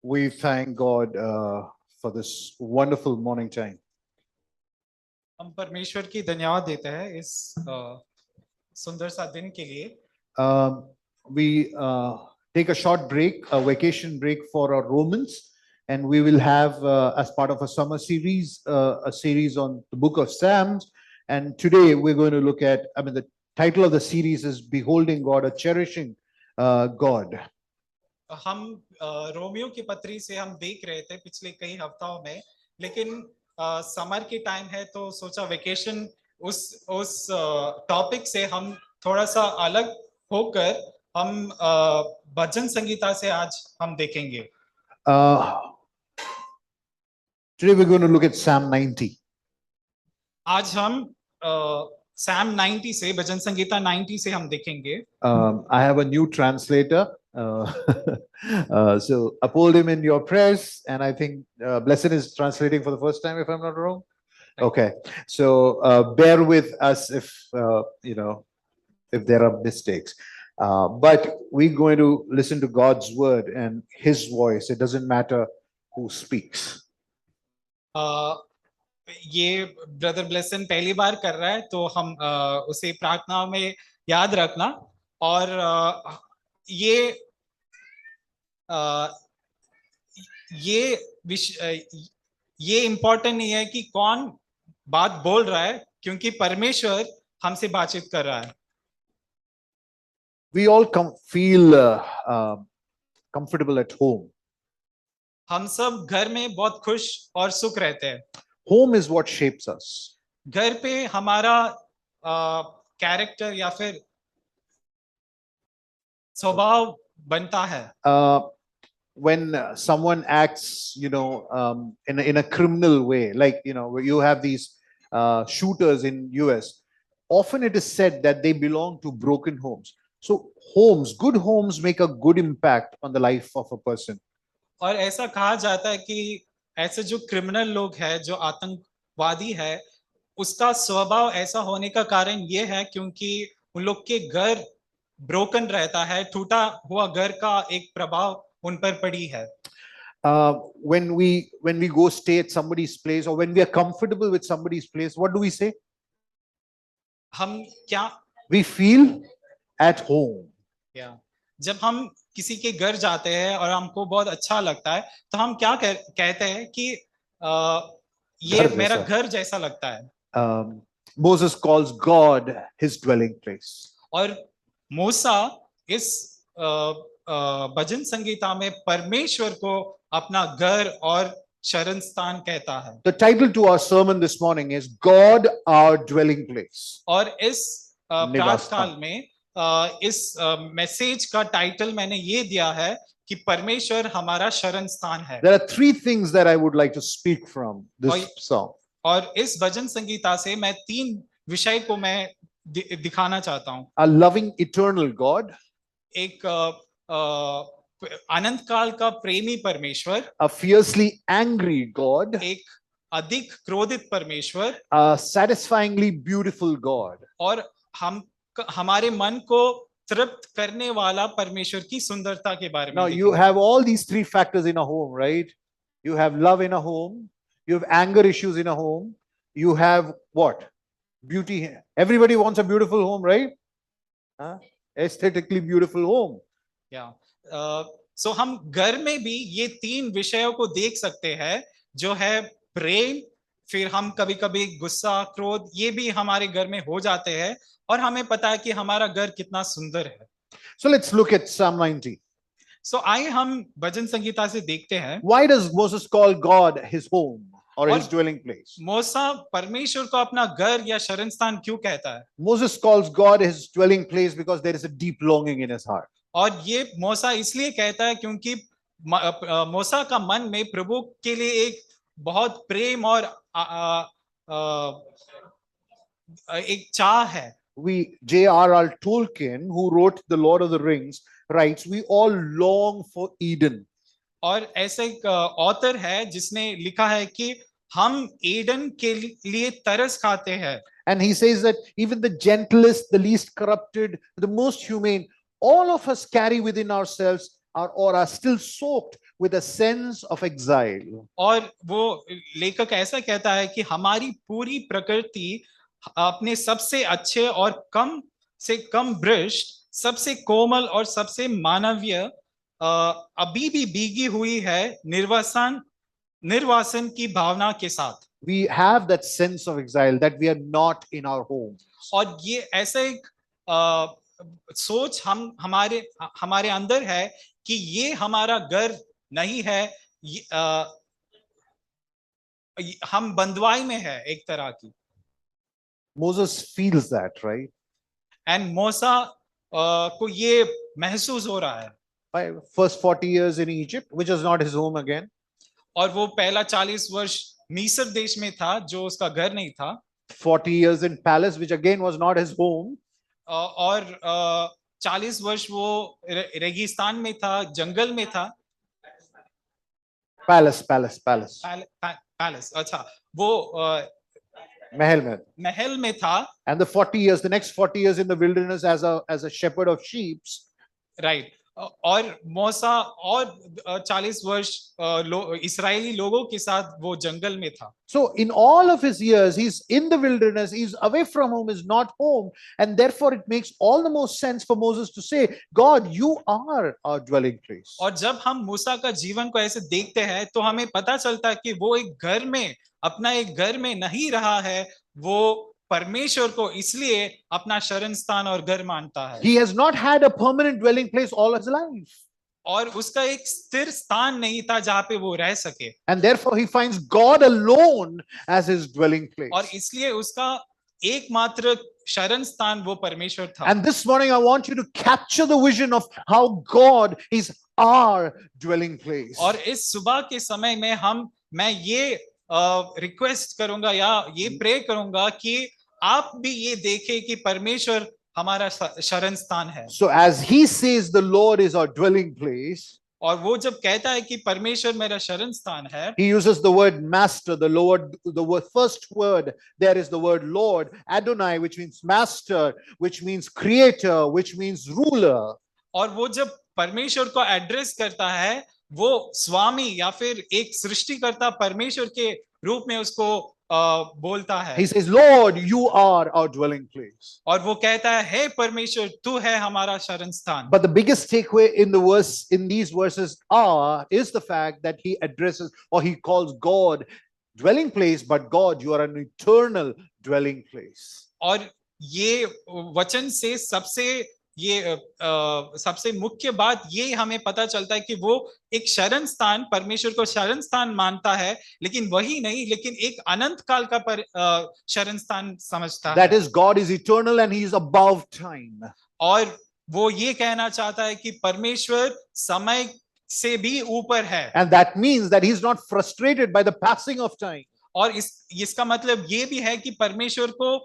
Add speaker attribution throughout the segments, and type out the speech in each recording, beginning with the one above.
Speaker 1: We thank God for this wonderful morning time.
Speaker 2: हम परमेश्वर की धन्यवाद देते हैं इस सुंदर सा दिन के लिए.
Speaker 1: We take a short break, a vacation break for our Romans, and we will have, as part of a summer series, a series on the book of Psalms. And today we're going to look at, the title of the series is Beholding God, or Cherishing God.
Speaker 2: हम Romeo की पत्री से हम देख रहे थे पिछले कई हफ्तों में, लेकिन समर की टाइम है तो सोचा वेकेशन उस टॉपिक से हम थोड़ा सा अलग होकर हम भजन संगीता से आज हम देखेंगे.
Speaker 1: Today we're going to look at Psalm 90.
Speaker 2: आज हम Psalm 90 से, भजन संगीता 90 से हम देखेंगे.
Speaker 1: I have a new translator. So uphold him in your prayers, and I think Blessed is translating for the first time, if I'm not wrong. Okay, so bear with us if if there are mistakes, but we're going to listen to God's word and His voice. It doesn't matter who speaks.
Speaker 2: ये brother ब्लेसन पहली बार कर रहा है, तो हम उसे प्रार्थना में याद रखना. और ये इम्पोर्टेंट नहीं है कि कौन बात बोल रहा है, क्योंकि परमेश्वर हमसे बातचीत कर रहा है.
Speaker 1: We all feel comfortable at home.
Speaker 2: हम सब घर में बहुत खुश और सुख रहते हैं.
Speaker 1: Home is what shapes us.
Speaker 2: घर पे हमारा कैरेक्टर या फिर स्वभाव बनता है.
Speaker 1: When someone acts, in a criminal way, like where you have these shooters in US, often it is said that they belong to broken homes. So good homes make a good impact on the life of a person.
Speaker 2: और ऐसा कहा जाता है कि ऐसे जो criminal लोग हैं, जो आतंकवादी है, उसका स्वभाव ऐसा होने का कारण ये है क्योंकि उन लोग के घर ब्रोकन रहता है, टूटा हुआ घर का एक प्रभाव उन पर पड़ी है.
Speaker 1: When we go stay at somebody's place, or when we are comfortable with somebody's place, what do we say?
Speaker 2: हम क्या?
Speaker 1: We feel at home.
Speaker 2: Yeah. जब हम किसी के घर जाते हैं और हमको बहुत अच्छा लगता है, तो हम क्या कहते हैं कि ये मेरा घर जैसा लगता है.
Speaker 1: Moses calls God his dwelling place.
Speaker 2: और मूसा इस भजन संगीता में परमेश्वर को अपना घर और शरण स्थान कहता है.
Speaker 1: The title to our sermon this morning is God our dwelling place.
Speaker 2: और इस प्रातःकाल में इस मैसेज का टाइटल मैंने ये दिया है कि परमेश्वर हमारा शरण स्थान है.
Speaker 1: There are three things that I would like to speak from this song.
Speaker 2: और इस भजन संगीता से मैं तीन विषय को मैं दिखाना चाहता हूँ.
Speaker 1: A loving eternal God,
Speaker 2: एक अनंत काल का प्रेमी परमेश्वर,
Speaker 1: a fiercely angry God,
Speaker 2: एक अधिक क्रोधित परमेश्वर,
Speaker 1: a satisfyingly beautiful God,
Speaker 2: और हमारे मन को तृप्त करने वाला परमेश्वर की सुंदरता के बारे में.
Speaker 1: Now you have all these three factors in a home, right? You have love in a home, you have anger issues in a home, you have what? Beauty. Everybody wants a beautiful home, right? Aesthetically beautiful home.
Speaker 2: Yeah. So हम घर में भी ये तीन विषयों को देख सकते हैं, जो है प्रेम, फिर हम कभी कभी गुस्सा, क्रोध, ये भी हमारे घर में हो जाते हैं, और हमें पता है कि हमारा घर कितना सुंदर है.
Speaker 1: So let's look at Psalm 90.
Speaker 2: So आइए हम भजन संगीता से देखते हैं.
Speaker 1: Why does Moses call God his home or his dwelling place?
Speaker 2: मूसा परमेश्वर को अपना घर या शरण स्थान क्यों कहता है?
Speaker 1: Moses calls God his dwelling place because there is a deep longing in his heart.
Speaker 2: और ये मूसा इसलिए कहता है क्योंकि मूसा का मन में प्रभु के लिए एक बहुत प्रेम और एक चाह है.
Speaker 1: J.R.R. Tolkien, who wrote The Lord of the Rings, writes, we all long for Eden.
Speaker 2: और ऐसे एक ऑथर है जिसने लिखा है कि हम ईडन के लिए तरस खाते हैं.
Speaker 1: And he says that even the gentlest, the least corrupted, the most humane, all of us carry within ourselves or are still soaked with a sense of exile.
Speaker 2: और वो लेखक ऐसा कहता है कि हमारी पूरी प्रकृति अपने सबसे अच्छे और कम से कम भ्रष्ट, सबसे कोमल और सबसे मानवीय अभी भी भीगी हुई है निर्वासन की भावना के साथ.
Speaker 1: We have that sense of exile that we are not in our home.
Speaker 2: और ये ऐसा एक सोच हमारे हमारे अंदर है कि ये हमारा घर नहीं है, हम बंदवाई में है एक तरह की.
Speaker 1: Moses feels that, right?
Speaker 2: And मूसा को ये महसूस हो रहा है.
Speaker 1: First 40 years in Egypt, which was not his home again.
Speaker 2: और वो पहला 40 वर्ष मिस्र देश में था जो उसका घर नहीं था.
Speaker 1: 40 years in palace, which again was not his home.
Speaker 2: और 40 वर्ष वो रेगिस्तान में था, जंगल में था.
Speaker 1: Palace.
Speaker 2: पैलेस, अच्छा, वो महल में था.
Speaker 1: And the 40 years, the next 40 years in the wilderness as a shepherd of sheep.
Speaker 2: Right. और मूसा और 40 वर्ष इस्राएली लोगों के साथ वो जंगल में था.
Speaker 1: So in all of his years, he's in the wilderness, he's away from home, is not home, and therefore it makes all the most sense for Moses to say, God, you are our dwelling place.
Speaker 2: और जब हम मूसा का जीवन को ऐसे देखते हैं तो हमें पता चलता है कि वो एक घर में, अपना एक घर में नहीं रहा है, वो परमेश्वर को इसलिए अपना शरण स्थान और घर मानता है.
Speaker 1: He has not had a permanent dwelling place all his life.
Speaker 2: और उसका एक स्थिर स्थान नहीं था जहां पे वो रह सके.
Speaker 1: And therefore he finds God alone as his dwelling place.
Speaker 2: और इसलिए उसका एकमात्र शरण स्थान वो परमेश्वर था.
Speaker 1: And this morning I want you to capture the vision of how God is our dwelling place.
Speaker 2: और इस सुबह के समय में मैं ये रिक्वेस्ट करूंगा या ये प्रे करूंगा कि आप भी ये देखें कि परमेश्वर हमारा शरण स्थान है.
Speaker 1: So as he says the Lord is our dwelling place,
Speaker 2: और वो जब कहता है कि परमेश्वर मेरा शरण स्थान है,
Speaker 1: he uses the word master. The first word there is the word Lord, Adonai, which means master, which means creator, which means ruler.
Speaker 2: और वो जब परमेश्वर को एड्रेस करता है, वो स्वामी या फिर एक सृष्टिकर्ता परमेश्वर के रूप में उसको बोलता है.
Speaker 1: He says, Lord, you are our dwelling place.
Speaker 2: और वो कहता है, हे परमेश्वर, तू है हमारा शरण स्थान.
Speaker 1: But the biggest takeaway in these verses is the fact that he addresses, or he calls God dwelling place, but God, you are an eternal dwelling place.
Speaker 2: और ये वचन से सबसे मुख्य बात ये हमें पता चलता है कि वो एक शरण स्थान, परमेश्वर को शरण स्थान मानता है, लेकिन वही नहीं, लेकिन एक अनंत काल का शरण स्थान समझता है.
Speaker 1: That is, God is eternal and he is above time.
Speaker 2: और वो ये कहना चाहता है कि परमेश्वर समय से भी ऊपर है.
Speaker 1: And that means that he is not frustrated by the passing of time.
Speaker 2: और इसका मतलब ये भी है कि परमेश्वर को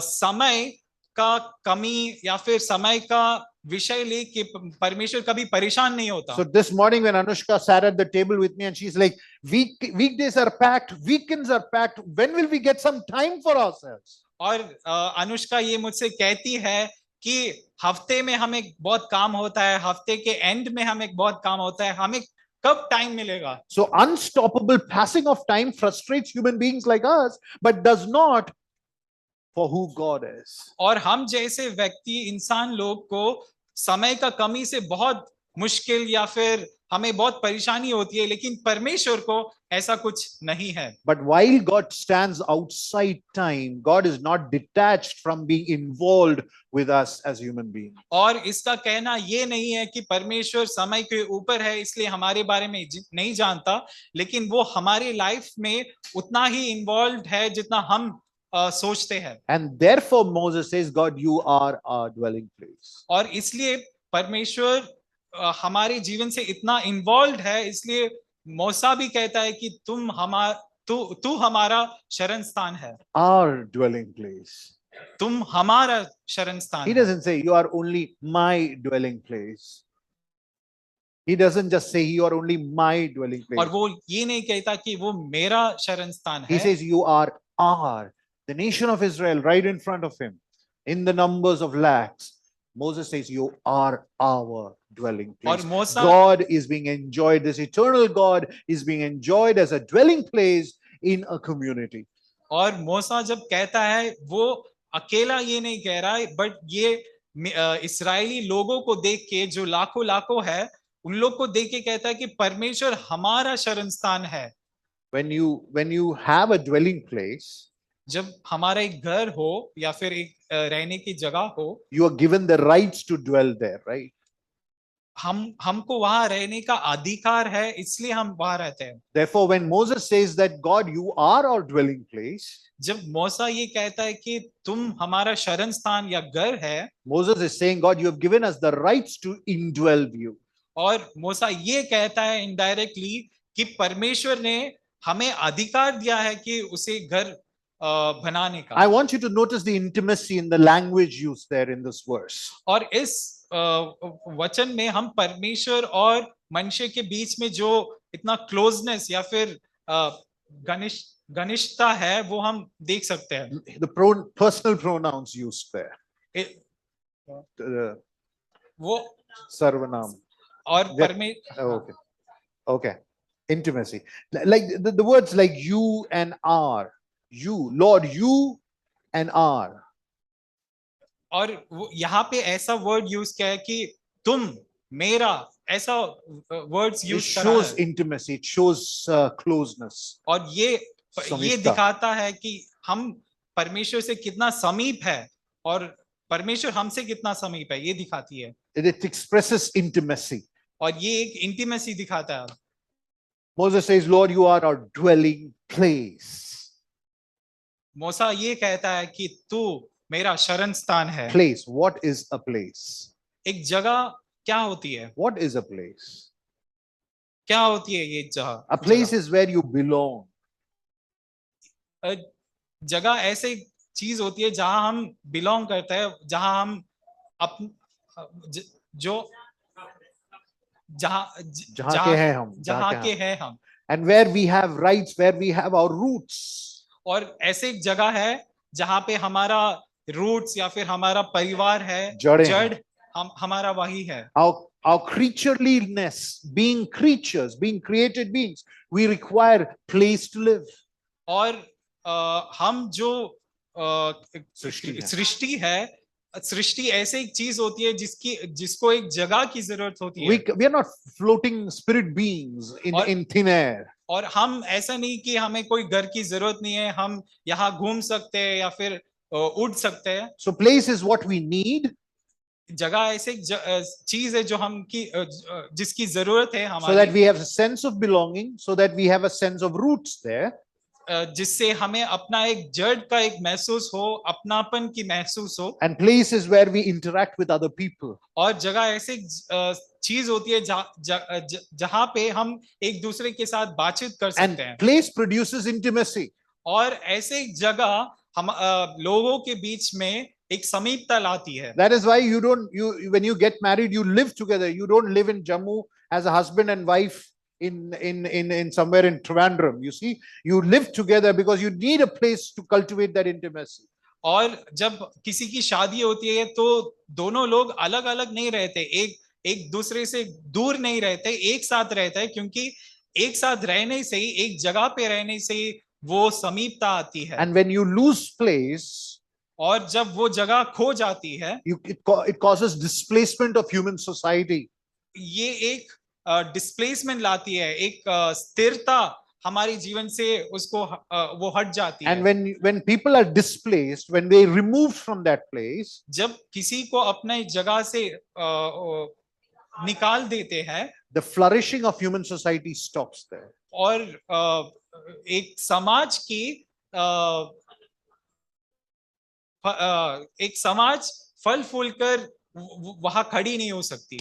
Speaker 2: समय का कमी या फिर समय का विषय लेके परमेश्वर कभी परेशान नहीं होता.
Speaker 1: So this morning when Anushka sat at the table with me and she's like, weekdays are packed, weekends are packed, when will we get some time for ourselves?
Speaker 2: और अनुष्का ये मुझसे कहती है कि हफ्ते में हमें बहुत काम होता है, हफ्ते के एंड में हमें बहुत काम होता है, हमें कब टाइम मिलेगा?
Speaker 1: So unstoppable passing of time frustrates human beings like us, but does not for who God is.
Speaker 2: और हम जैसे व्यक्ति, इंसान लोग को समय का कमी से बहुत मुश्किल या फिर हमें बहुत परेशानी होती है, लेकिन परमेश्वर को ऐसा कुछ नहीं है.
Speaker 1: But while God stands outside time, God is not detached from being involved with us as human beings.
Speaker 2: और इसका कहना ये नहीं है कि परमेश्वर समय के ऊपर है इसलिए हमारे बारे में नहीं जानता, लेकिन वो हमारे लाइफ में उतना ही इन्वॉल्व है जितना हम सोचते हैं.
Speaker 1: And therefore Moses says, God, you are our dwelling place.
Speaker 2: और इसलिए परमेश्वर हमारे जीवन से इतना इन्वॉल्व है, इसलिए मूसा भी कहता है कि तू हमारा शरण स्थान है.
Speaker 1: Our dwelling place.
Speaker 2: तुम हमारा शरण स्थान.
Speaker 1: He doesn't say you are only my dwelling place. He doesn't just say you are only my dwelling place.
Speaker 2: और वो ये नहीं कहता कि वो मेरा शरण स्थान है.
Speaker 1: He says you are our, the nation of Israel, right in front of him, in the numbers of lakhs. Moses says, you are our dwelling
Speaker 2: और
Speaker 1: place.
Speaker 2: Musa
Speaker 1: God is being enjoyed, this eternal God is being enjoyed as a dwelling place in a community.
Speaker 2: और मूसा जब कहता है वो अकेला ये नहीं कह रहा है, बट ये इस्राएली लोगों को देख के जो लाखों लाखों है उन लोग को देख के कहता है कि परमेश्वर हमारा शरण स्थान है.
Speaker 1: When you have a dwelling place,
Speaker 2: जब हमारा एक घर हो या फिर एक रहने की जगह हो,
Speaker 1: you are given the rights to dwell there, right?
Speaker 2: हमको वहां रहने का अधिकार है, इसलिए हम वहां रहते हैं.
Speaker 1: Therefore, when Moses says that God, you are our dwelling place,
Speaker 2: जब मूसा ये कहता है कि तुम हमारा शरण स्थान या घर है,
Speaker 1: Moses is saying, God, you have given us the rights to indwell you.
Speaker 2: और मूसा ये कहता है इनडायरेक्टली कि परमेश्वर ने हमें अधिकार दिया है कि उसे घर बनाने का.
Speaker 1: I want you to notice the intimacy in the language used there in this verse.
Speaker 2: और इस वचन में हम परमेश्वर और मनुष्य के बीच में जो इतना क्लोजनेस या फिर घनिष्ठता है वो हम देख सकते हैं.
Speaker 1: The personal pronouns used there.
Speaker 2: वो
Speaker 1: Sarvanam.
Speaker 2: और
Speaker 1: Okay. Intimacy. Like the words like you and our. You, Lord, you and our.
Speaker 2: और यहाँ पे ऐसा वर्ड यूज किया है कि तुम मेरा, ऐसा वर्ड्स
Speaker 1: It
Speaker 2: यूज करा
Speaker 1: shows
Speaker 2: है.
Speaker 1: intimacy. It shows closeness.
Speaker 2: और ये
Speaker 1: समीपता.
Speaker 2: दिखाता है कि हम परमेश्वर से कितना समीप है और परमेश्वर हमसे कितना समीप है, ये दिखाती है.
Speaker 1: It expresses intimacy.
Speaker 2: और ये एक इंटीमेसी दिखाता है.
Speaker 1: Moses says, Lord, you are our dwelling place.
Speaker 2: मूसा ये कहता है कि तू मेरा शरण स्थान है.
Speaker 1: Place. What is a place?
Speaker 2: एक जगह क्या होती है?
Speaker 1: What is a place?
Speaker 2: क्या होती है ये जगह?
Speaker 1: A place is where you belong.
Speaker 2: जगह ऐसे चीज होती है जहां हम बिलोंग करते हैं, जहां हम जहां के हैं हम.
Speaker 1: And where we have rights, where we have our roots.
Speaker 2: और ऐसे एक जगह है जहां पे हमारा रूट्स या फिर हमारा परिवार है,
Speaker 1: जड़
Speaker 2: हमारा वही है.
Speaker 1: Our creatureliness, being creatures, being created beings, we require place to live.
Speaker 2: और हम जो सृष्टि है, सृष्टि ऐसे एक चीज होती है जिसको एक जगह की जरूरत होती है.
Speaker 1: We are not floating spirit beings in thin air.
Speaker 2: और हम ऐसा नहीं कि हमें कोई घर की जरूरत नहीं है, हम यहाँ घूम सकते हैं या फिर उड़ सकते हैं.
Speaker 1: So place is what we need.
Speaker 2: जगह ऐसे चीज है जो जिसकी जरूरत है हमारी.
Speaker 1: So that we have a sense of belonging, so that we have a sense of roots there.
Speaker 2: जिससे हमें अपना एक जड़ का एक महसूस हो, अपनापन की महसूस हो.
Speaker 1: And place is where we interact with other people.
Speaker 2: और जगह ऐसे चीज होती है जहां पे हम एक दूसरे के साथ बातचीत कर सकते हैं.
Speaker 1: And place produces intimacy.
Speaker 2: और ऐसे जगह हम लोगों के बीच में एक समीपता लाती है.
Speaker 1: That is why when you get married, you live together. You don't live in Jammu as a husband and wife in somewhere in Trivandrum. You see, you live together because you need a place to cultivate that intimacy.
Speaker 2: और जब किसी की शादी होती है तो दोनों लोग अलग अलग नहीं रहते, एक दूसरे से दूर नहीं रहते, एक साथ रहते हैं, क्योंकि एक साथ रहने से ही, एक जगह पे रहने से ही वो समीपता आती है.
Speaker 1: And when you lose place,
Speaker 2: और जब वो जगह खो जाती है,
Speaker 1: it causes displacement of human society.
Speaker 2: ये एक डिस्प्लेसमेंट लाती है, एक स्थिरता हमारे जीवन से उसको वो हट जाती है.
Speaker 1: And when people are displaced, when they removed from that place,
Speaker 2: जब किसी को अपने जगह से निकाल देते हैं,
Speaker 1: the flourishing of human society stops there.
Speaker 2: और एक समाज की एक समाज फल फूल कर वहां खड़ी नहीं हो सकती.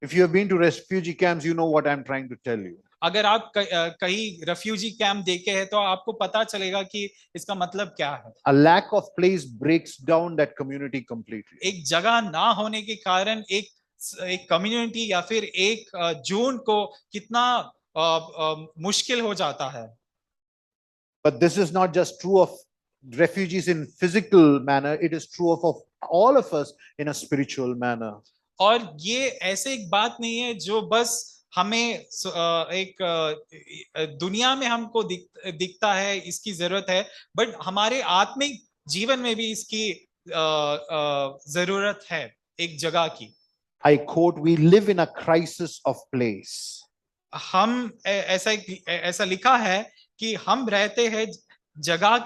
Speaker 1: If you have been to refugee camps, you know what I'm trying to tell you.
Speaker 2: अगर आप कहीं रेफ्यूजी कैंप देखे हैं तो आपको पता चलेगा कि इसका मतलब क्या है.
Speaker 1: A lack of place breaks down that community completely.
Speaker 2: एक जगह ना होने के कारण एक कम्युनिटी या फिर एक जोन को कितना मुश्किल हो जाता है.
Speaker 1: But this is not just true of refugees in physical manner, it is true of all of us in a spiritual manner.
Speaker 2: और ये ऐसे एक बात नहीं है जो बस हमें एक दुनिया में हमको दिखता है, इसकी जरूरत है, बट हमारे आत्मिक जीवन में भी इसकी जरूरत है, एक जगह की।
Speaker 1: I quote, we live in a crisis of place.
Speaker 2: हम ऐसा लिखा है कि हम रहते हैं जगह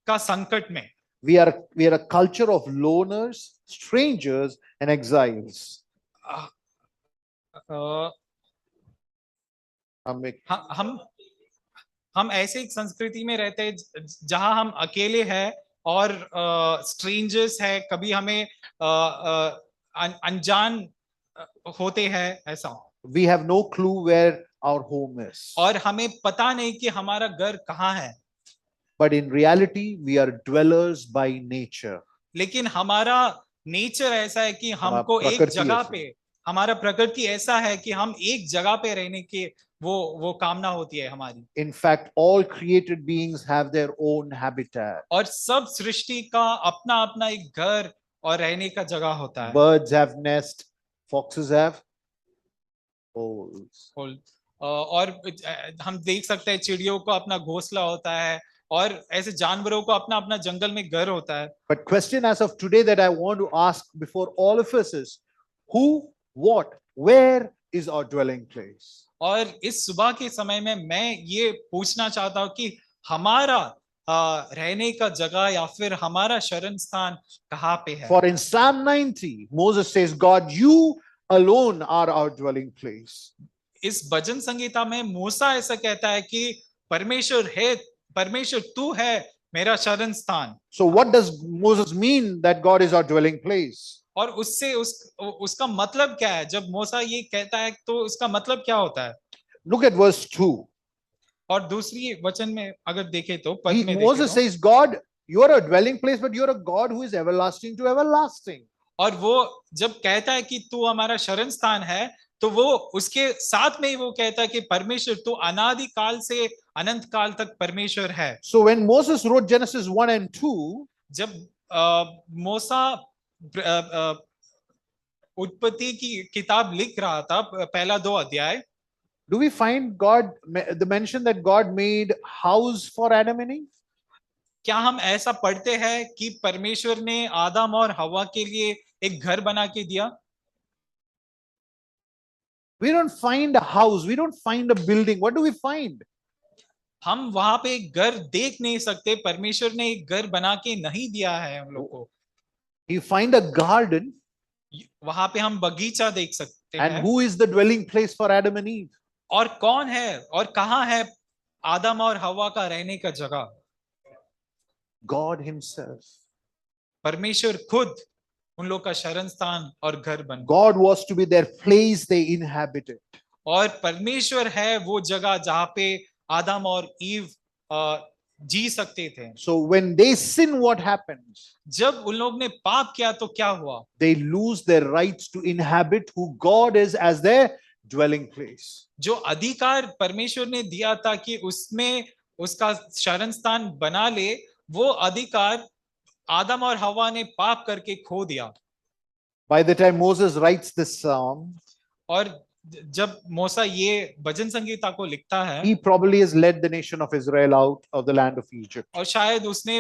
Speaker 2: का संकट में।
Speaker 1: We are a culture of loners, strangers, and exiles.
Speaker 2: हम ऐसे एक संस्कृति में रहते हैं जहां हम अकेले हैं और स्ट्रेंजर्स है, कभी हमें अनजान होते हैं ऐसा।
Speaker 1: We have no clue where our home is.
Speaker 2: और हमें पता नहीं कि हमारा घर कहाँ है।
Speaker 1: But in reality, we are dwellers by nature.
Speaker 2: लेकिन हमारा नेचर ऐसा है कि हमको एक जगह पे, हमारा प्रकृति ऐसा है कि हम एक जगह पे रहने के वो कामना होती है हमारी।
Speaker 1: In fact, all created beings have their own habitat.
Speaker 2: और सब सृष्टि का अपना अपना एक घर और रहने का जगह होता है।
Speaker 1: Birds have nest, foxes have holes.
Speaker 2: और हम देख सकते हैं चिड़ियों को अपना घोंसला होता है, और ऐसे जानवरों को अपना अपना जंगल में घर होता है।
Speaker 1: But question as of today that I want to ask before all of us is, who, what, where is our dwelling place?
Speaker 2: और इस सुबह के समय में मैं ये पूछना चाहता हूँ कि हमारा रहने का जगह या फिर हमारा शरण स्थान कहाँ पे है?
Speaker 1: For in Psalm 90, Moses says, God, you alone are our dwelling place.
Speaker 2: इस भजन संगीता में मूसा ऐसा कहता है कि परमेश्वर है, परमेश्वर तू है मेरा शरण स्थान।
Speaker 1: So what does Moses mean that God is our dwelling place?
Speaker 2: और उससे उसका मतलब क्या है? जब मूसा ये कहता है तो उसका मतलब क्या होता है?
Speaker 1: Look at verse 2.
Speaker 2: और दूसरी वचन में अगर देखें तो पद में
Speaker 1: Moses says, God, you are a dwelling place, but you are a God who is everlasting to everlasting.
Speaker 2: और वो जब कहता है कि तू हमारा शरण स्थान है, तो वो उसके साथ में ही वो कहता है कि परमेश्वर तू अनादि काल से अनंत काल तक परमेश्वर है।
Speaker 1: So when Moses wrote Genesis 1 and 2,
Speaker 2: जब मूसा उत्पत्ति की किताब लिख रहा था, पहला 2 अध्याय,
Speaker 1: do we find God, the mention that God made house for Adam and Eve?
Speaker 2: क्या हम ऐसा पढ़ते हैं कि परमेश्वर ने आदम और हवा के लिए एक घर बना के दिया?
Speaker 1: We don't find a house, we don't find a building. What do we find?
Speaker 2: हम वहां पे एक घर देख नहीं सकते, परमेश्वर ने एक घर बना के नहीं दिया है हम लोग को।
Speaker 1: You find a garden.
Speaker 2: वहां पे हम बगीचा देख सकते हैं।
Speaker 1: And who is the dwelling place for Adam and Eve?
Speaker 2: और कौन है और कहाँ है आदम और हवा का रहने का जगह?
Speaker 1: God himself.
Speaker 2: परमेश्वर खुद उन लोग का शरण स्थान और घर बन।
Speaker 1: God was to be their place they inhabited.
Speaker 2: और परमेश्वर है वो जगह जहाँ पे आदम और ईव जी सकते थे।
Speaker 1: So when they sin, what happens?
Speaker 2: जब उन लोग ने पाप किया तो क्या हुआ?
Speaker 1: They lose their rights to inhabit who God is as their dwelling place.
Speaker 2: जो अधिकार परमेश्वर ने दिया था कि उसमें उसका शरण स्थान बना ले, वो अधिकार आदम और हवा ने पाप करके खो दिया।
Speaker 1: By the time Moses writes this psalm,
Speaker 2: और जब मूसा ये भजन संगीता को लिखता है,
Speaker 1: he probably has led the nation of Israel out of the land of Egypt.
Speaker 2: और शायद उसने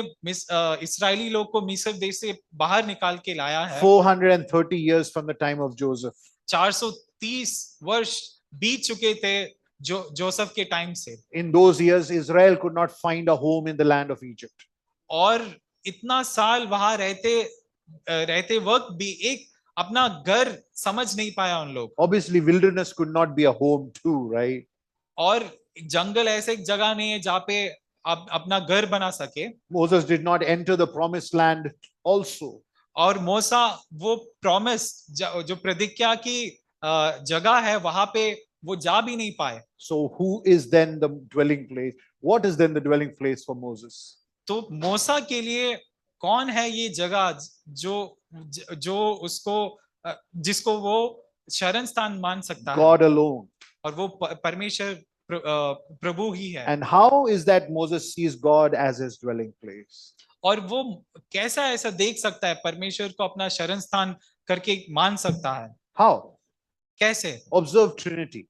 Speaker 2: इस्राएली लोग को मिस्र देश से बाहर निकाल के लाया है।
Speaker 1: 430 years from the time of Joseph.
Speaker 2: 430 वर्ष बीत चुके थे जोसेफ के टाइम से।
Speaker 1: In those years, Israel could not find a home in the land of Egypt.
Speaker 2: और इतना साल वहां रहते वक्त भी एक अपना घर समझ नहीं पाया उन लोग।
Speaker 1: Obviously, wilderness could not be a home too, right?
Speaker 2: और जंगल ऐसे एक जगह नहीं है जहाँ पे आप अपना घर बना सके।
Speaker 1: Moses did not enter the promised land also.
Speaker 2: और मूसा वो प्रॉमिस जो प्रतिज्ञा की जगह है वहां पे वो जा भी नहीं पाए।
Speaker 1: So who is then the dwelling place? What is then the dwelling place for Moses?
Speaker 2: तो मूसा के लिए कौन है ये जगह जो उसको जिसको वो शरण स्थान मान सकता है?
Speaker 1: God alone.
Speaker 2: और वो परमेश्वर प्रभु ही है।
Speaker 1: And how is that Moses sees God as his dwelling place?
Speaker 2: और वो कैसा ऐसा देख सकता है, परमेश्वर को अपना शरण स्थान करके मान सकता है?
Speaker 1: How?
Speaker 2: कैसे?
Speaker 1: Observe Trinity,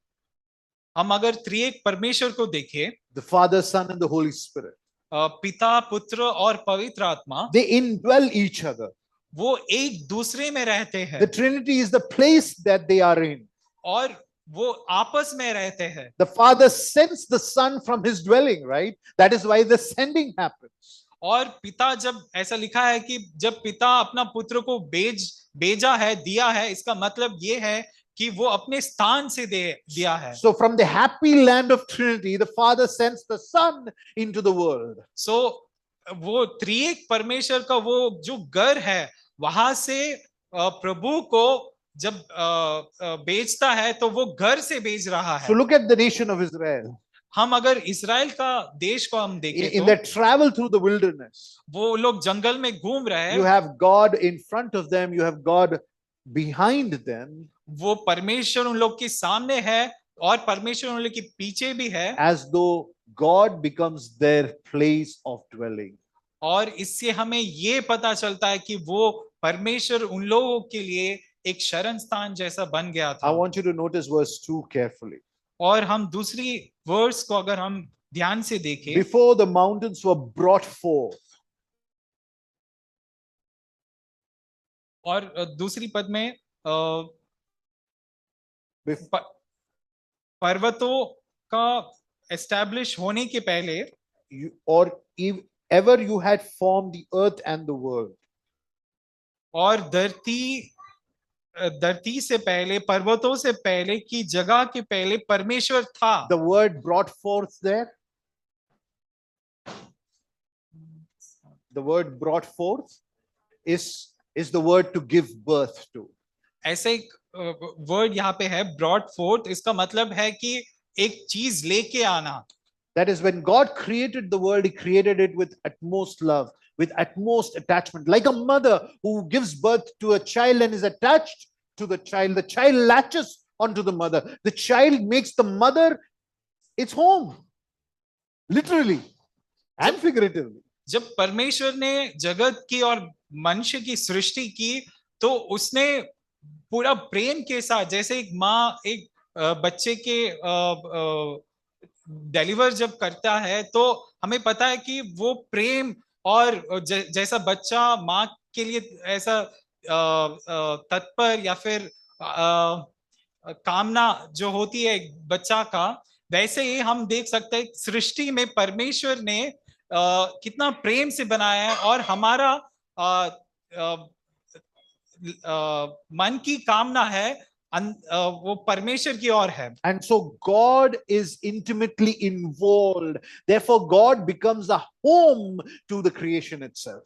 Speaker 2: हम अगर त्रिएक परमेश्वर को देखें,
Speaker 1: the Father, Son, and the Holy Spirit.
Speaker 2: पिता, पुत्र और पवित्र आत्मा,
Speaker 1: They indwell each other.
Speaker 2: वो एक दूसरे में रहते हैं
Speaker 1: The Trinity is the place that they are in.
Speaker 2: और वो आपस में रहते हैं.
Speaker 1: The Father sends the Son from his dwelling, right? That is why the sending happens.
Speaker 2: और पिता, जब ऐसा लिखा है कि जब पिता अपना पुत्र को भेजा है, दिया है, इसका मतलब ये है कि वो अपने स्थान से दिया है.
Speaker 1: So from the happy land of Trinity, the Father sends the Son into the world.
Speaker 2: So वो त्रिएक परमेश्वर का वो जो घर है, वहां से प्रभु को जब भेजता है तो वो घर से भेज रहा है.
Speaker 1: So look at the nation of Israel.
Speaker 2: हम अगर इस्राएल का देश को हम देखें
Speaker 1: In
Speaker 2: तो
Speaker 1: their travel through the wilderness,
Speaker 2: वो लोग जंगल में घूम रहे
Speaker 1: you
Speaker 2: हैं.
Speaker 1: have God in front of them, you have God behind them,
Speaker 2: वो परमेश्वर उन लोग के सामने है और परमेश्वर उन लोग के पीछे भी है.
Speaker 1: as though God becomes their place of dwelling.
Speaker 2: और इससे हमें ये पता चलता है कि वो परमेश्वर उन लोगों के लिए एक शरण स्थान जैसा बन गया
Speaker 1: I
Speaker 2: था.
Speaker 1: want you to notice verse 2 carefully.
Speaker 2: और हम दूसरी वर्स को अगर हम ध्यान से देखें,
Speaker 1: Before the mountains were brought forth,
Speaker 2: और दूसरी पद में
Speaker 1: bef-
Speaker 2: पर्वतों का एस्टैब्लिश होने के पहले,
Speaker 1: or ever you had formed the earth and the world.
Speaker 2: और धरती से पहले, पर्वतों से पहले की जगह के पहले परमेश्वर था.
Speaker 1: The word brought forth there, the word brought forth is the word to give birth to.
Speaker 2: ऐसे एक वर्ड यहाँ पे है, ब्रॉड फोर्थ. इसका मतलब है कि एक चीज लेके आना.
Speaker 1: That is, when God created the world, he created it with utmost love, with utmost attachment. Like a mother who gives birth to a child and is attached to the child latches onto the mother. The child makes the mother its home, literally and figuratively.
Speaker 2: जब परमेश्वर ने जगत की और मनुष्य की सृष्टि की, तो उसने पूरा प्रेम के साथ, जैसे एक माँ एक बच्चे के डिलीवर जब करता है, तो हमें पता है कि वो प्रेम और जैसा बच्चा माँ के लिए ऐसा तत्पर या फिर कामना जो होती है बच्चा का, वैसे ही हम देख सकते हैं सृष्टि में परमेश्वर ने कितना प्रेम से बनाया है. और हमारा मन की कामना है वो परमेश्वर की ओर है.
Speaker 1: And so God is intimately involved. Therefore, God becomes a home to the creation itself.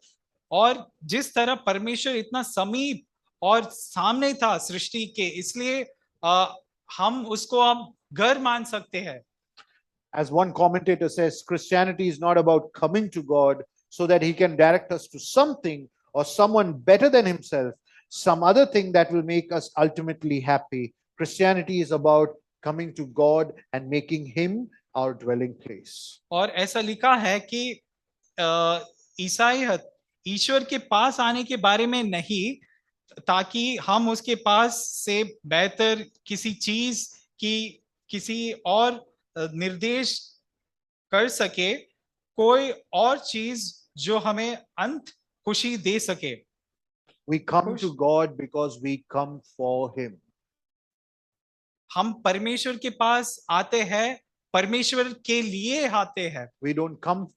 Speaker 2: और जिस तरह परमेश्वर इतना समीप और सामने था सृष्टि के, इसलिए हम उसको अब घर मान सकते हैं.
Speaker 1: As one commentator says, Christianity is not about coming to God so that he can direct us to something or someone better than himself, some other thing that will make us ultimately happy. Christianity is about coming to God and making him our dwelling place.
Speaker 2: और ऐसा लिखा है कि ईसाईयत ईश्वर के पास आने के बारे में नहीं, ताकि हम उसके पास से बेहतर किसी चीज की किसी और निर्देश कर सके, कोई और चीज जो हमें अंत खुशी दे सके.
Speaker 1: We come to God because we come for him.
Speaker 2: हम परमेश्वर के पास आते हैं, परमेश्वर के लिए आते हैं.
Speaker 1: We don't come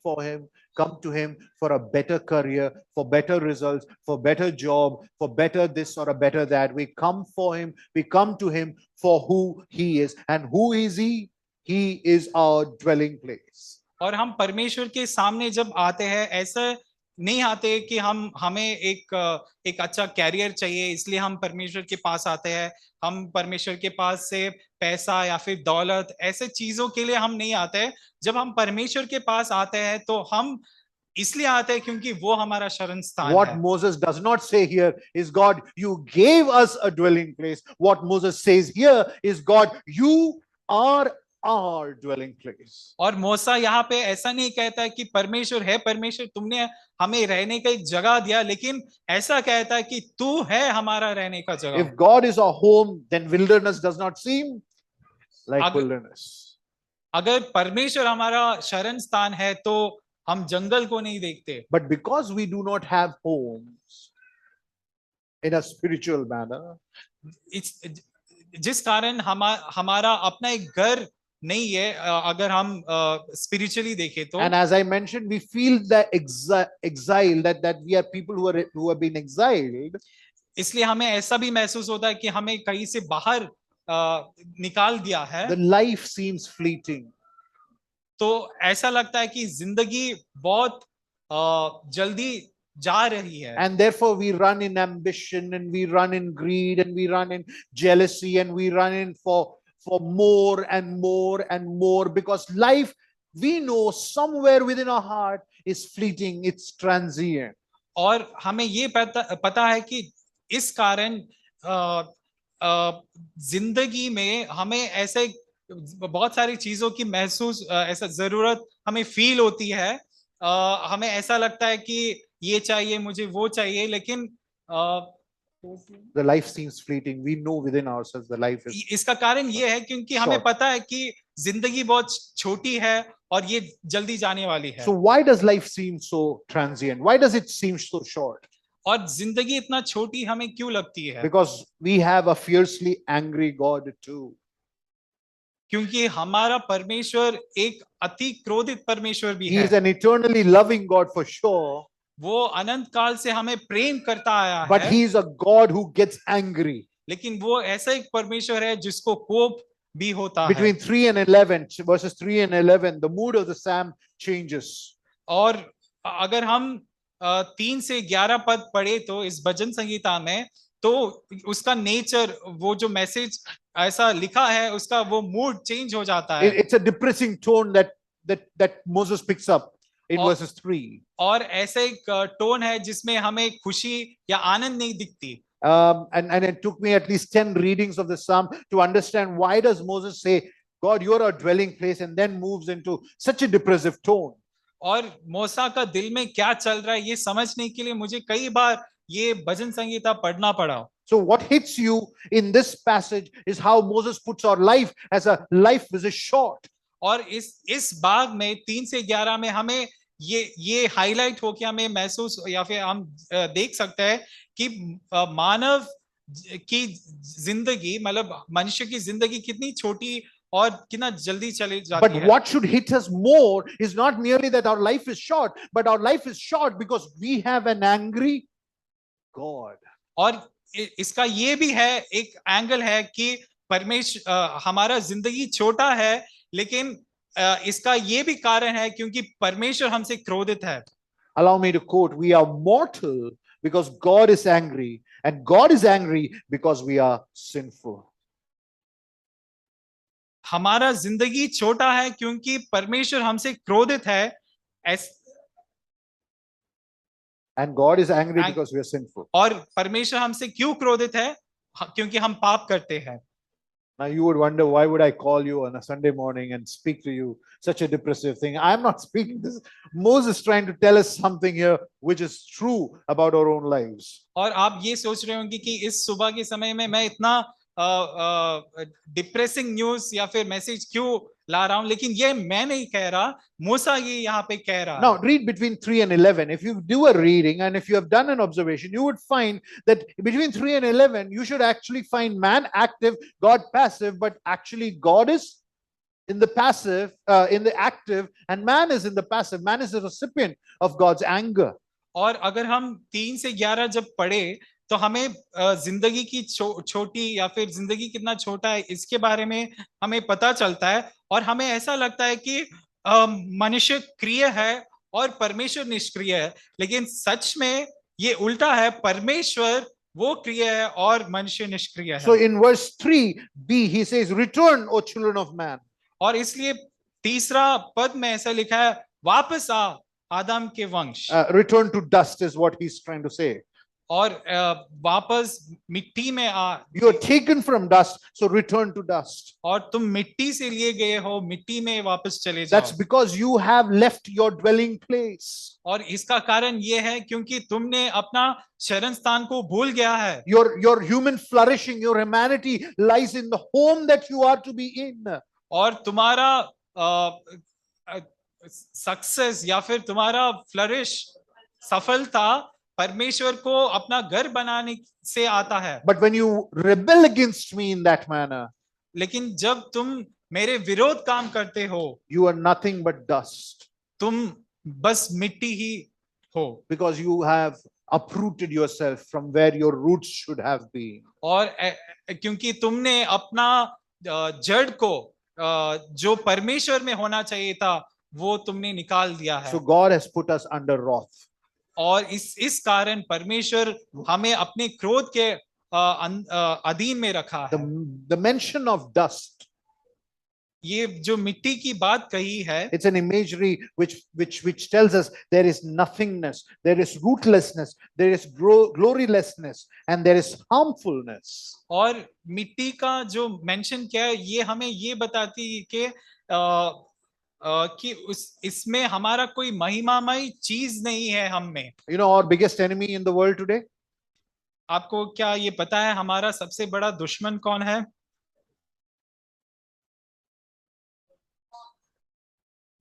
Speaker 1: to him for a better career, for better results, for better job, for better this or a better that. We come for him. We come to him for who he is. And who is he? He is our dwelling place.
Speaker 2: और हम परमेश्वर के सामने जब आते हैं, ऐसा नहीं आते कि हमें एक अच्छा कैरियर चाहिए इसलिए हम परमेश्वर के पास आते हैं. हम परमेश्वर के पास से पैसा या फिर दौलत, ऐसे चीजों के लिए हम नहीं आते. जब हम परमेश्वर के पास आते हैं तो हम इसलिए आते हैं क्योंकि वो हमारा शरण स्थान है.
Speaker 1: What Moses does not say here is, God, you gave us a dwelling place. What Moses says here is, God, you are our dwelling place.
Speaker 2: और मूसा यहाँ पे ऐसा नहीं कहता है कि परमेश्वर है, परमेश्वर तुमने हमें रहने का एक जगह दिया, लेकिन ऐसा कहता है कि तू है हमारा रहने का जगह।
Speaker 1: If God is our home, then wilderness does not seem like wilderness.
Speaker 2: अगर परमेश्वर हमारा शरण स्थान है तो हम जंगल को नहीं देखते।
Speaker 1: But because we do not have homes in a spiritual manner,
Speaker 2: जिस कारण हमारा अपना एक घर नहीं है, अगर हम स्पिरिचुअली देखें तो,
Speaker 1: and as I mentioned, we feel that exile, that we are people who have been exiled.
Speaker 2: इसलिए हमें ऐसा भी महसूस होता है कि हमें कहीं से बाहर निकाल दिया है।
Speaker 1: The life seems fleeting.
Speaker 2: तो ऐसा लगता है कि जिंदगी बहुत जल्दी जा रही है।
Speaker 1: And therefore we run in ambition, and we run in greed, and we run in jealousy, and we run in for more and more and more, because life, we know somewhere within our heart, is fleeting, it's transient.
Speaker 2: और हमें ये पता है कि इस कारण जिंदगी में हमें ऐसे बहुत सारी चीजों की महसूस ऐसा जरूरत हमें फील होती है। हमें ऐसा लगता है कि ये चाहिए, मुझे वो चाहिए, लेकिन
Speaker 1: the life seems fleeting. We know within ourselves the life is.
Speaker 2: इसका कारण ये है क्योंकि हमें पता है कि जिंदगी बहुत छोटी है और ये जल्दी जाने वाली है।
Speaker 1: So why does life seem so transient? Why does it seem so short?
Speaker 2: और जिंदगी इतना छोटी हमें क्यों लगती है?
Speaker 1: Because we have a fiercely angry God too.
Speaker 2: क्योंकि हमारा परमेश्वर एक अति क्रोधित परमेश्वर भी
Speaker 1: He
Speaker 2: है।
Speaker 1: is an eternally loving God for sure.
Speaker 2: वो अनंत काल से हमें प्रेम करता आया है।
Speaker 1: But he is a God who gets angry.
Speaker 2: लेकिन वो ऐसा एक परमेश्वर है जिसको कोप भी होता है।
Speaker 1: Between 3 and 11, verses 3 and 11, the mood of the psalm changes.
Speaker 2: और अगर हम 3 से 11 पद पढ़े तो इस भजन संगीता में, तो उसका नेचर, वो जो मैसेज ऐसा लिखा है, उसका वो मूड चेंज हो जाता है।
Speaker 1: It's a depressing tone that Moses picks up in verses 3.
Speaker 2: और ऐसे एक टोन है जिसमें हमें खुशी या आनंद नहीं दिखती।
Speaker 1: And it took me at least 10 readings of the psalm to understand why does Moses say, God, you're our dwelling place, and then moves into such a depressive tone.
Speaker 2: और मूसा का दिल में क्या चल रहा है ये समझने के लिए मुझे कई बार ये भजन संगीता पढ़ना पड़ा।
Speaker 1: So what hits you in this passage is how Moses puts our life as a life which is short.
Speaker 2: और इस भाग में 3 से 11 में हमें ये हाईलाइट हो के हमें महसूस या फिर हम देख सकते हैं कि मानव की जिंदगी, मतलब मनुष्य की जिंदगी कितनी छोटी और कितना जल्दी चली जाती है।
Speaker 1: But what should hit us more is not merely that our life is short, but our life is short because we have an angry God.
Speaker 2: और इसका ये भी है, एक एंगल है कि परमेश्वर, हमारा जिंदगी छोटा है, लेकिन इसका ये भी कारण है क्योंकि परमेश्वर हमसे क्रोधित है।
Speaker 1: Allow me to quote, we are mortal because God is angry, and God is angry because we are sinful.
Speaker 2: हमारा जिंदगी छोटा है क्योंकि परमेश्वर हमसे क्रोधित है।
Speaker 1: And God is angry because we are sinful.
Speaker 2: और परमेश्वर हमसे क्यों क्रोधित है? क्योंकि हम पाप करते हैं।
Speaker 1: Now you would wonder, why would I call you on a Sunday morning and speak to you such a depressive thing? I'm not speaking this. Moses is trying to tell us something here which is true about our own lives.
Speaker 2: और आप ये सोच रहे होंगे कि इस सुबह के समय में मैं इतना डिप्रेसिंग न्यूज या फिर मैसेज क्यों ला रहा हूं, लेकिन ये मैं नहीं कह रहा, मूसा ये यहाँ पे कह रहा है।
Speaker 1: Now read between 3 and 11. If you do a reading and if you have done an observation, you would find that between 3 and 11, you should actually find man active, God passive, but actually God is in the passive, in the active, and man is in the passive. Man is the recipient of God's anger.
Speaker 2: और अगर हम 3 से 11 जब पढ़े तो हमें जिंदगी की छोटी या फिर जिंदगी कितना छोटा है इसके बारे में हमें पता चलता है, और हमें ऐसा लगता है कि मनुष्य क्रिय है और परमेश्वर निष्क्रिय है, लेकिन सच में ये उल्टा है, परमेश्वर वो क्रिय है और मनुष्य निष्क्रिय है।
Speaker 1: So in verse 3b he says, return, O children of man.
Speaker 2: और इसलिए तीसरा पद में ऐसा लिखा है, वापस आ आदम के वंश।
Speaker 1: Return to dust is what he's trying to say.
Speaker 2: और वापस मिट्टी में आ,
Speaker 1: You are taken from dust, so return to dust.
Speaker 2: और तुम मिट्टी से लिए गए हो, मिट्टी में वापस चले
Speaker 1: That's
Speaker 2: जाओ।
Speaker 1: because you have left your dwelling place.
Speaker 2: और इसका कारण ये है क्योंकि तुमने अपना शरण स्थान को भूल गया है।
Speaker 1: Your human flourishing, your humanity lies in the home that you are to be in.
Speaker 2: और तुम्हारा सक्सेस या फिर तुम्हारा फ्लरिश, सफलता परमेश्वर को अपना घर बनाने से आता है।
Speaker 1: But when you rebel against me in that manner,
Speaker 2: लेकिन जब तुम मेरे विरोध काम करते हो,
Speaker 1: you are nothing but dust,
Speaker 2: तुम बस मिट्टी ही हो।
Speaker 1: because you have uprooted yourself from where your roots should have been.
Speaker 2: और क्योंकि तुमने अपना जड़ को जो परमेश्वर में होना चाहिए था वो तुमने निकाल दिया है।
Speaker 1: So God has put us under wrath.
Speaker 2: और इस कारण परमेश्वर हमें अपने क्रोध के अधीन में रखा है।
Speaker 1: The mention of dust,
Speaker 2: ये जो मिट्टी की बात कही है,
Speaker 1: it's an imagery which tells us there is nothingness, there is rootlessness, there is glorylessness, and there is harmfulness.
Speaker 2: और मिट्टी का जो मेंशन किया है ये हमें ये बताती है कि इसमें हमारा कोई महिमामय चीज नहीं है हम में।
Speaker 1: You know our biggest enemy in the world today?
Speaker 2: आपको क्या ये पता है हमारा सबसे बड़ा दुश्मन कौन है?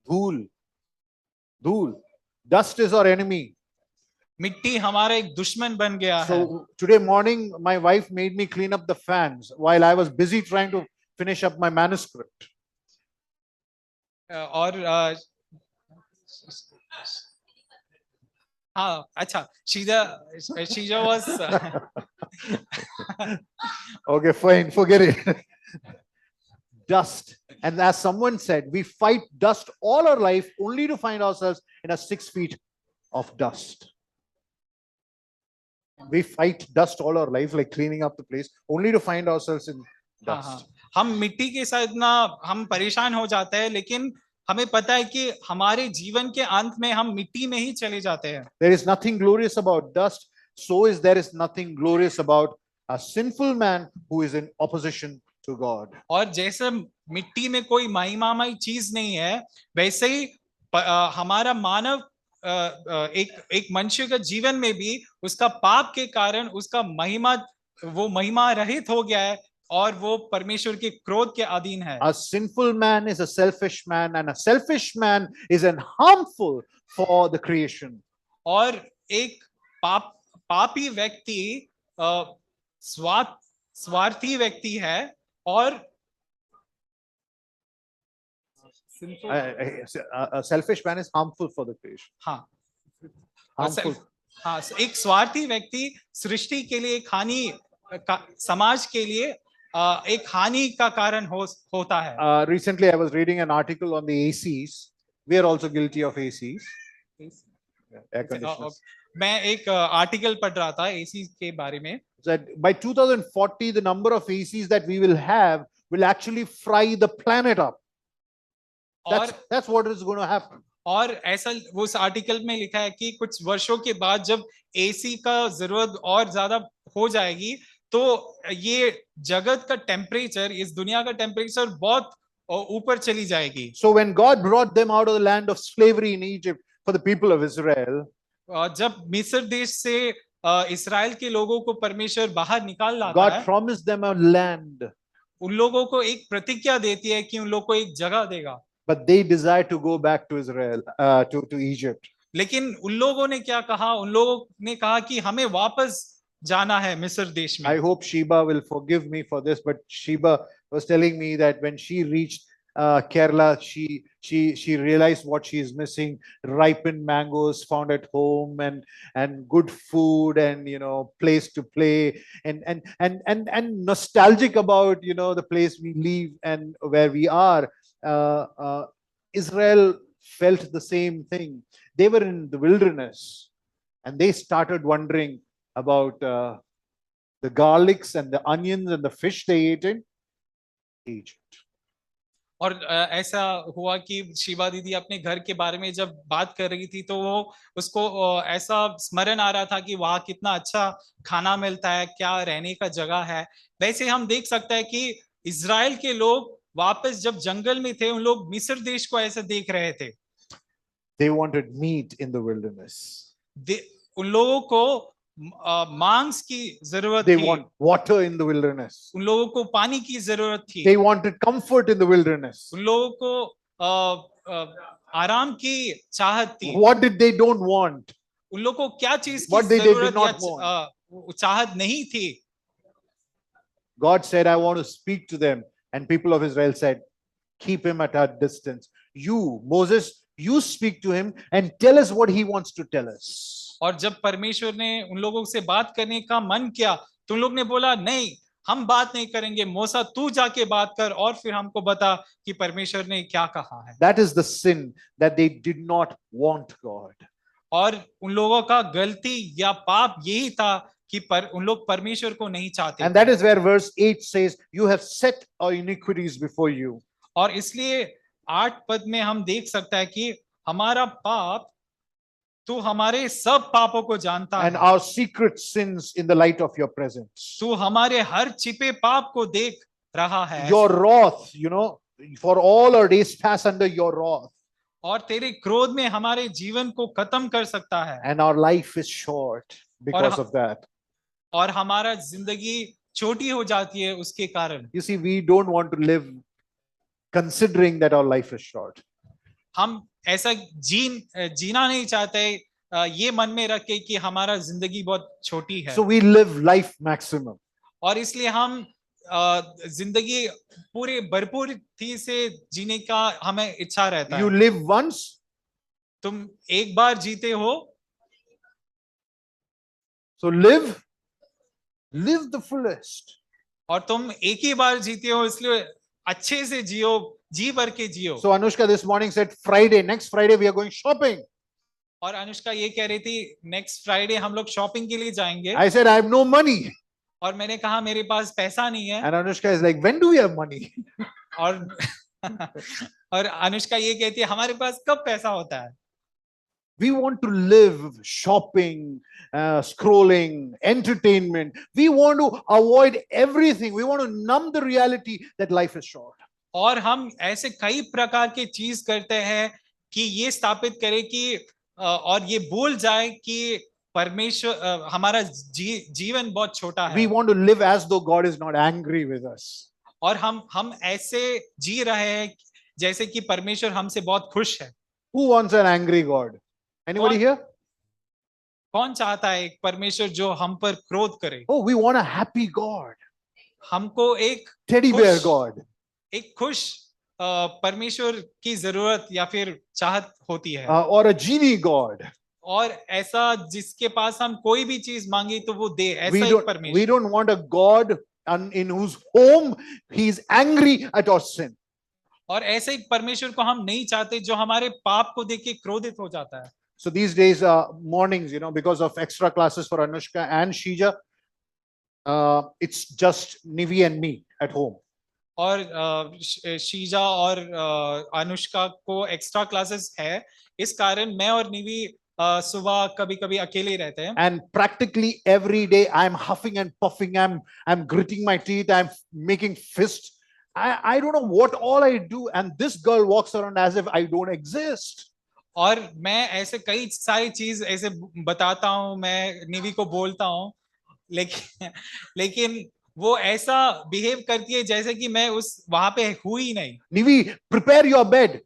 Speaker 1: धूल. Dust is our enemy.
Speaker 2: मिट्टी हमारा एक दुश्मन बन गया है।
Speaker 1: So today morning my wife made me clean up the fans while I was busy trying to finish up my manuscript.
Speaker 2: और हाँ, अच्छा, Sheila was
Speaker 1: Okay, fine, forget it. Dust. And as someone said, we fight dust all our life only to find ourselves in a 6 feet of dust. We fight dust all our life, like cleaning up the place, only to find ourselves in dust.
Speaker 2: हम मिट्टी के साथ ना हम परेशान हो जाते हैं, लेकिन हमें पता है कि हमारे जीवन के अंत में हम मिट्टी में ही चले जाते हैं।
Speaker 1: There is nothing glorious about dust, so there is nothing glorious about a sinful man who is in opposition to God.
Speaker 2: और जैसे मिट्टी में कोई महिमामय चीज नहीं है, वैसे ही हमारा मानव एक मनुष्य का जीवन में भी उसका पाप के कारण उसका महिमा रहित हो गया है और वो परमेश्वर के क्रोध के अधीन है।
Speaker 1: A sinful man is a selfish man, and a selfish man is an harmful for the creation.
Speaker 2: और एक पापी व्यक्ति स्वार्थी व्यक्ति है और
Speaker 1: A selfish man is harmful for the creation.
Speaker 2: हाँ,
Speaker 1: Harmful.
Speaker 2: हाँ, एक स्वार्थी व्यक्ति सृष्टि के लिए एक हानि, समाज के लिए एक हानि का कारण होता है।
Speaker 1: Recently, I was reading an article on the ACs. We are also guilty of ACs. Air conditioners.
Speaker 2: मैं एक आर्टिकल पढ़ रहा था एसी के बारे में।
Speaker 1: That by 2040, the number of ACs that we will have will actually fry the planet up. That's what is going to happen.
Speaker 2: और ऐसा उस आर्टिकल में लिखा है कि कुछ वर्षों के बाद जब एसी का जरूरत और ज्यादा हो जाएगी तो ये जगत का टेम्परेचर, इस दुनिया का टेम्परेचर बहुत ऊपर चली जाएगी।
Speaker 1: So when God brought them out of the land of slavery in Egypt for the people of Israel,
Speaker 2: जब मिस्र देश से इस्राएल के लोगों को परमेश्वर बाहर निकाल लाता
Speaker 1: God
Speaker 2: है,
Speaker 1: promised them a land.
Speaker 2: उन लोगों को एक प्रतिज्ञा देती है कि उन लोगों को एक जगह देगा।
Speaker 1: But they desire to go back to Israel, to Egypt.
Speaker 2: लेकिन उन लोगों ने क्या कहा? उन लोगों ने कहा कि हमें वापस जाना है मिस्र देश में।
Speaker 1: I hope Sheba will forgive me for this, but Sheba was telling me that when she reached Kerala, she realized what she is missing: ripened mangoes found at home, and good food, and place to play, and nostalgic about the place we live and where we are. Israel felt the same thing. They were in the wilderness, and they started wondering about the garlics and the onions and the fish they ate in Egypt.
Speaker 2: और ऐसा हुआ कि शिवा दीदी अपने घर के बारे में जब बात कर रही थी तो वो उसको ऐसा स्मरण आ रहा था कि वहाँ कितना अच्छा खाना मिलता है, क्या रहने का जगह है। वैसे हम देख सकते हैं कि इज़राइल के लोग वापस जब जंगल में थे, उन लोग मिस्र देश को ऐसे देख रहे थे।
Speaker 1: They wanted meat in the wilderness.
Speaker 2: उन लोगों को मांस की जरूरत
Speaker 1: They
Speaker 2: थी,
Speaker 1: want water in the wilderness.
Speaker 2: उन लोगों को पानी की जरूरत थी,
Speaker 1: They wanted comfort in the wilderness.
Speaker 2: उन लोगों को आराम की चाहत थी।
Speaker 1: What did they don't want?
Speaker 2: उन लोगों को क्या चीज की
Speaker 1: What they
Speaker 2: जरूरत
Speaker 1: did
Speaker 2: या
Speaker 1: not want.
Speaker 2: चाहत नहीं थी।
Speaker 1: God said, I want to speak to them. And people of Israel said, keep him at a distance. You, Moses, you speak to him and tell us what he wants to tell us.
Speaker 2: और जब परमेश्वर ने उन लोगों से बात करने का मन किया तो उन लोग ने बोला नहीं, हम बात नहीं करेंगे, मूसा तू जाके बात कर और फिर हमको बता कि परमेश्वर ने क्या कहा है।
Speaker 1: That is the sin, that they did not want God.
Speaker 2: और उन लोगों का गलती या पाप यही था कि उन लोग परमेश्वर को नहीं चाहते।
Speaker 1: And that is where verse 8 says, you have set our iniquities before you.
Speaker 2: और इसलिए 8 पद में हम देख सकता है कि हमारा पाप, तू हमारे सब पापों को जानता
Speaker 1: And
Speaker 2: है,
Speaker 1: our secret sins in the light of your presence.
Speaker 2: तू हमारे हर छिपे पाप को देख रहा है।
Speaker 1: Your wrath, for all our days pass under your wrath.
Speaker 2: और तेरे क्रोध में हमारे जीवन को खत्म कर सकता है।
Speaker 1: And our life is short because of that.
Speaker 2: और हमारा जिंदगी छोटी हो जाती है उसके कारण।
Speaker 1: You see, we don't want to live considering that our life is short.
Speaker 2: हम ऐसा जीना नहीं चाहते ये मन में रख के कि हमारा जिंदगी बहुत छोटी है।
Speaker 1: So we live life maximum.
Speaker 2: और इसलिए हम जिंदगी पूरे भरपूरी से जीने का हमें इच्छा रहता
Speaker 1: You
Speaker 2: है।
Speaker 1: live once.
Speaker 2: तुम एक बार जीते हो,
Speaker 1: So live the fullest.
Speaker 2: और तुम एक ही बार जीते हो, इसलिए अच्छे से जियो, जी भर के जियो।
Speaker 1: So Anushka this morning said, next Friday we are going shopping.
Speaker 2: और अनुष्का ये कह रही थी नेक्स्ट फ्राइडे हम लोग शॉपिंग के लिए जाएंगे।
Speaker 1: I said I have no money.
Speaker 2: और मैंने कहा मेरे पास पैसा नहीं है।
Speaker 1: And Anushka is like, when do we have money?
Speaker 2: और अनुष्का ये कहती है हमारे पास कब पैसा होता है।
Speaker 1: We want to live shopping, scrolling, entertainment. We want to avoid everything. We want to numb the reality that life is short.
Speaker 2: और हम ऐसे कई प्रकार के चीज करते हैं कि ये स्थापित करें कि और ये भूल जाए कि परमेश्वर हमारा जीवन बहुत छोटा है।
Speaker 1: We want to live as though God is not angry with us.
Speaker 2: और हम ऐसे जी रहे हैं जैसे कि परमेश्वर हमसे बहुत खुश है।
Speaker 1: Who wants an angry God? Anybody here?
Speaker 2: कौन चाहता है एक परमेश्वर जो हम पर क्रोध करे?
Speaker 1: Oh, we want a happy God.
Speaker 2: हमको एक
Speaker 1: Teddy bear God.
Speaker 2: एक खुश परमेश्वर की जरूरत या फिर चाहत होती है।
Speaker 1: Or a genie God.
Speaker 2: और ऐसा जिसके पास हम कोई भी चीज मांगे तो वो दे, ऐसा एक परमेश्वर।
Speaker 1: We don't want a God in whose home he is angry at our sin.
Speaker 2: और ऐसे एक परमेश्वर को हम नहीं चाहते जो हमारे पाप को देख के क्रोधित हो जाता है।
Speaker 1: So these days, mornings, because of extra classes for Anushka and Shija, it's just Nivi and me at home.
Speaker 2: और शीजा और अनुष्का को एक्स्ट्रा क्लासेस है, इस कारण मैं और निवी सुबह कभी कभी अकेले रहते हैं।
Speaker 1: And practically every day I'm huffing and puffing, I'm gritting my teeth, I'm making fists. I don't know what all I do, and this girl walks around as if I don't exist.
Speaker 2: और मैं ऐसे कई सारी चीज ऐसे बताता हूँ, मैं निवी को बोलता हूँ, लेकिन वो ऐसा बिहेव करती है जैसे कि मैं उस वहां पे हूं ही नहीं।
Speaker 1: Nivi, prepare your bed.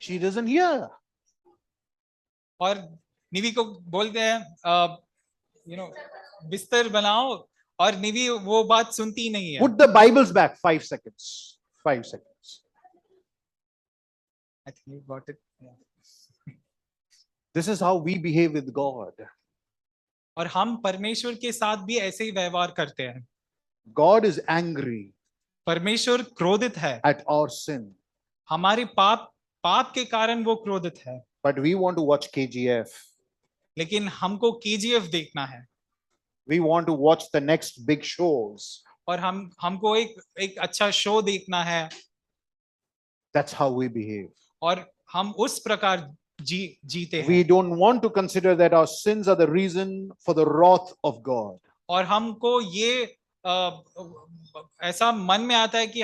Speaker 1: She doesn't hear.
Speaker 2: और निवी को बोलते हैं बिस्तर बनाओ, और निवी वो बात सुनती नहीं है।
Speaker 1: Put the Bibles back. 5 seconds. 5 seconds.
Speaker 2: I think you got it. Yeah.
Speaker 1: This is how we behave with God.
Speaker 2: और हम परमेश्वर के साथ भी ऐसे ही व्यवहार करते हैं।
Speaker 1: God is angry.
Speaker 2: परमेश्वर क्रोधित है
Speaker 1: at our sin.
Speaker 2: हमारे पाप के कारण वो क्रोधित है।
Speaker 1: But we want to watch KGF.
Speaker 2: लेकिन हमको KGF देखना है।
Speaker 1: We want to watch the next big shows.
Speaker 2: और हमको एक अच्छा शो देखना है।
Speaker 1: That's how we behave.
Speaker 2: और हम उस प्रकार जीते
Speaker 1: We
Speaker 2: हैं।
Speaker 1: don't want to consider that our sins are the reason for the wrath of God.
Speaker 2: और हमको ये ऐसा मन में आता है कि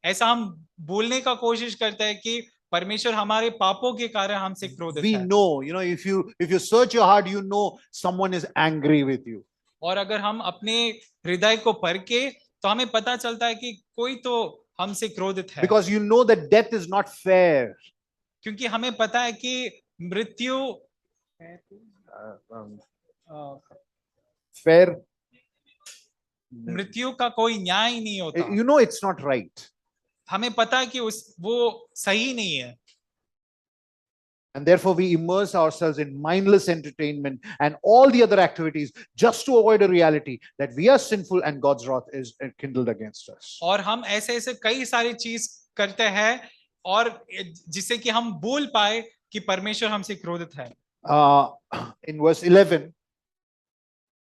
Speaker 2: ऐसा हम बोलने का कोशिश करते हैं कि परमेश्वर हमारे पापों के कारण हमसे क्रोधित
Speaker 1: We
Speaker 2: है।
Speaker 1: know, if you search your heart, you know someone is angry with you.
Speaker 2: और अगर हम अपने हृदय को परखे तो हमें पता चलता है कि कोई तो हमसे क्रोधित है।
Speaker 1: Because you know that death is not fair.
Speaker 2: क्योंकि हमें पता है कि मृत्यु
Speaker 1: Fair.
Speaker 2: मृत्यु का कोई न्याय नहीं होता।
Speaker 1: You know it's not right.
Speaker 2: हमें पता है कि वो सही नहीं है।
Speaker 1: And therefore we immerse ourselves in mindless entertainment and all the other activities just to avoid a reality that we are sinful and God's wrath is kindled against us.
Speaker 2: और हम ऐसे ऐसे कई सारी चीज करते हैं और जिससे कि हम भूल पाए कि परमेश्वर हमसे क्रोधित है।
Speaker 1: In verse 11,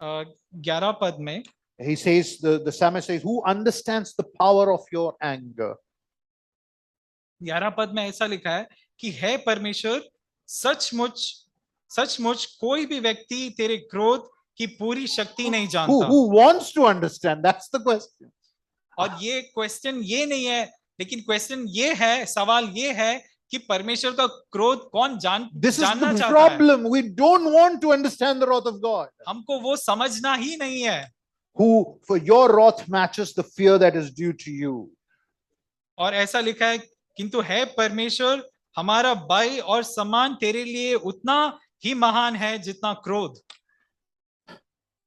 Speaker 2: 11 पद में
Speaker 1: he says, the psalmist says, who understands the power of your anger?
Speaker 2: 11 पद में ऐसा लिखा है कि है परमेश्वर, सचमुच कोई भी व्यक्ति तेरे क्रोध की पूरी शक्ति नहीं जानता।
Speaker 1: Who wants to understand? That's the question.
Speaker 2: और ये क्वेश्चन ये नहीं है, लेकिन क्वेश्चन ये है, सवाल ये है कि परमेश्वर का क्रोध कौन जानना
Speaker 1: This is
Speaker 2: चाहता
Speaker 1: the
Speaker 2: है।
Speaker 1: problem. We don't want to understand the wrath of God.
Speaker 2: हमको वो समझना ही नहीं है।
Speaker 1: Who, for your wrath matches the fear that is due to you.
Speaker 2: और ऐसा लिखा है, किंतु है परमेश्वर, हमारा भय और सम्मान तेरे लिए उतना ही महान है जितना क्रोध।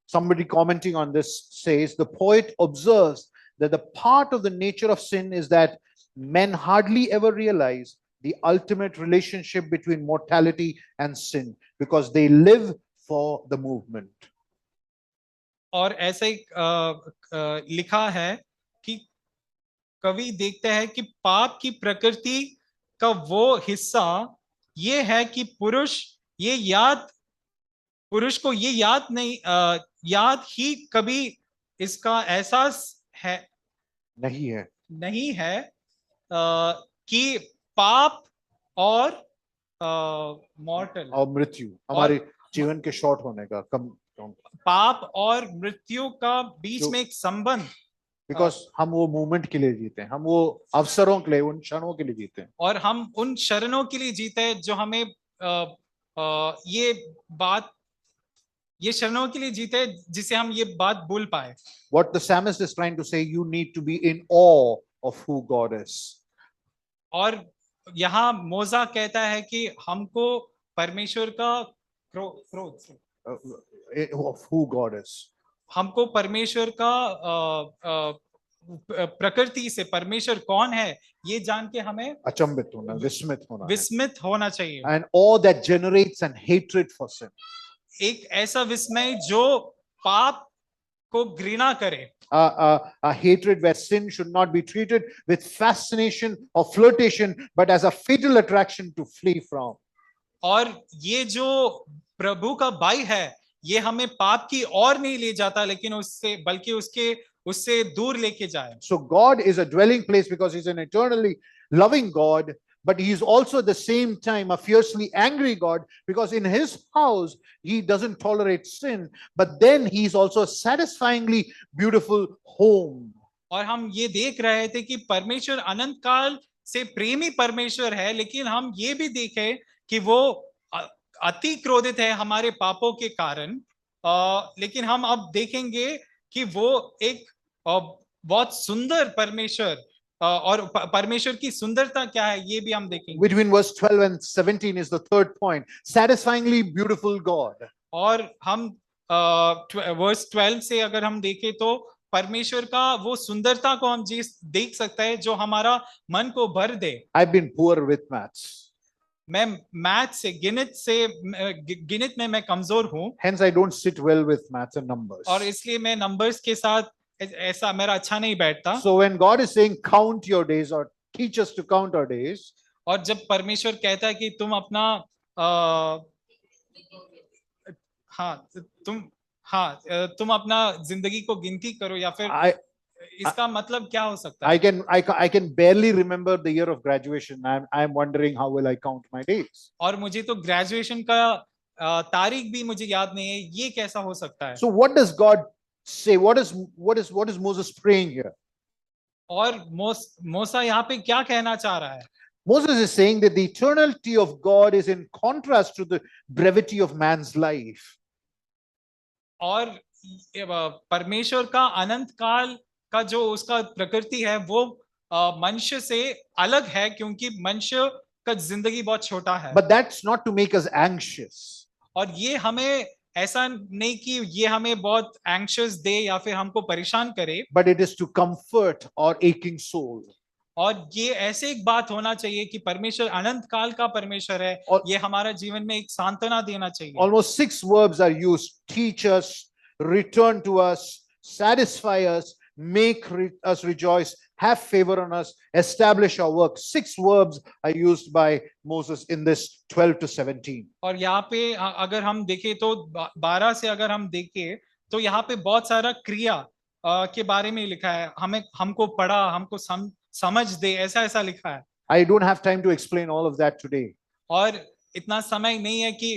Speaker 1: Somebody commenting on this says, the poet observes that the part of the nature of sin is that men hardly ever realize the ultimate relationship between mortality and sin because they live for the movement.
Speaker 2: और ऐसे ही लिखा है कि कवि देखते हैं कि पाप की प्रकृति का वो हिस्सा ये है कि पुरुष को ये याद ही कभी इसका एहसास है नहीं है कि पाप और मॉर्टल
Speaker 1: और मृत्यु हमारे जीवन के शॉर्ट होने का कम
Speaker 2: पाप और मृत्यु का बीच में एक संबंध।
Speaker 1: बिकॉज हम वो मूवमेंट के लिए जीते हैं, हम वो अवसरों के लिए, उन क्षणों के लिए जीते हैं,
Speaker 2: और हम उन क्षणों के लिए जीते हैं जो हमें ये क्षणों के लिए जीते जिसे हम ये बात भूल पाए।
Speaker 1: What the psalmist is trying to say, you need to be in awe of who God is.
Speaker 2: और यहाँ मोजा कहता है कि हमको परमेश्वर का क्रोध
Speaker 1: of who God is.
Speaker 2: हमको परमेश्वर का प्रकृति से परमेश्वर कौन है ये जान के हमें
Speaker 1: अचंभित होना, विस्मित होना
Speaker 2: चाहिए।
Speaker 1: And awe that generates an hatred for sin.
Speaker 2: एक ऐसा विस्मय जो पाप को घृणा करे।
Speaker 1: A hatred where sin should not be treated with fascination or flirtation, but as a fatal attraction to flee from.
Speaker 2: और ये जो प्रभु का भय है, ये हमें पाप की ओर नहीं ले जाता, लेकिन बल्कि उससे दूर लेके जाए।
Speaker 1: So God is a dwelling place because He's an eternally loving God, but He is also at the same time a fiercely angry God because in His house He doesn't tolerate sin, but then He is also a satisfyingly beautiful home.
Speaker 2: और हम ये देख रहे थे कि परमेश्वर अनंत काल से प्रेमी परमेश्वर है, लेकिन हम ये भी देखे कि वो अति क्रोधित है हमारे पापों के कारण। लेकिन हम अब देखेंगे कि वो एक बहुत सुंदर परमेश्वर, और परमेश्वर की सुंदरता क्या है ये भी हम देखेंगे।
Speaker 1: Between verse 12 and 17 is the third point. Satisfyingly beautiful God.
Speaker 2: और हम वर्स 12 से अगर हम देखें तो परमेश्वर का वो सुंदरता को हम देख सकते हैं जो हमारा मन को भर दे।
Speaker 1: I've been poor with maths.
Speaker 2: मैं मैथ गिनत में मैं कमजोर हूँ।
Speaker 1: Hence I don't sit well with maths and numbers.
Speaker 2: और इसलिए मैं नंबर्स के साथ ऐसा मेरा अच्छा नहीं बैठता।
Speaker 1: So when God is saying count your days or teach us to count our days,
Speaker 2: और जब परमेश्वर कहता है कि तुम अपना तुम अपना जिंदगी को गिनती करो या फिर इसका मतलब क्या हो सकता है?
Speaker 1: I can barely remember the year of graduation. I'm wondering how will I count my days.
Speaker 2: और मुझे तो ग्रेजुएशन का तारीख भी मुझे याद नहीं है, ये कैसा हो सकता है?
Speaker 1: So what does God say? What is Moses praying here?
Speaker 2: और मूसा यहाँ पे क्या कहना चाह रहा है?
Speaker 1: Moses is saying that the eternity of God is in contrast to the brevity of man's life.
Speaker 2: और परमेश्वर का अनंत काल का जो उसका प्रकृति है वो मनुष्य से अलग है, क्योंकि मनुष्य का जिंदगी बहुत छोटा है।
Speaker 1: But that's not to make us anxious.
Speaker 2: और ये हमें ऐसा नहीं कि ये हमें बहुत एंग्शियस दे या फिर हमको परेशान करे,
Speaker 1: But it is to comfort our aching soul.
Speaker 2: और ये ऐसे एक बात होना चाहिए कि परमेश्वर अनंत काल का परमेश्वर है,
Speaker 1: और
Speaker 2: ये हमारा जीवन में एक सांत्वना देना चाहिए।
Speaker 1: Almost 6 verbs are used: teach us, return to us, satisfy us, make us rejoice, have favor on us, establish our work. 6 verbs are used by Moses in this 12 to 17.
Speaker 2: और यहाँ पे अगर हम देखें तो 12 से अगर हम देखें तो यहाँ पे बहुत सारा क्रिया के बारे में लिखा है, हमको पढ़ा, हमको समझ दे, ऐसा ऐसा लिखा है।
Speaker 1: I don't have time to explain all of that today.
Speaker 2: और इतना समय नहीं है कि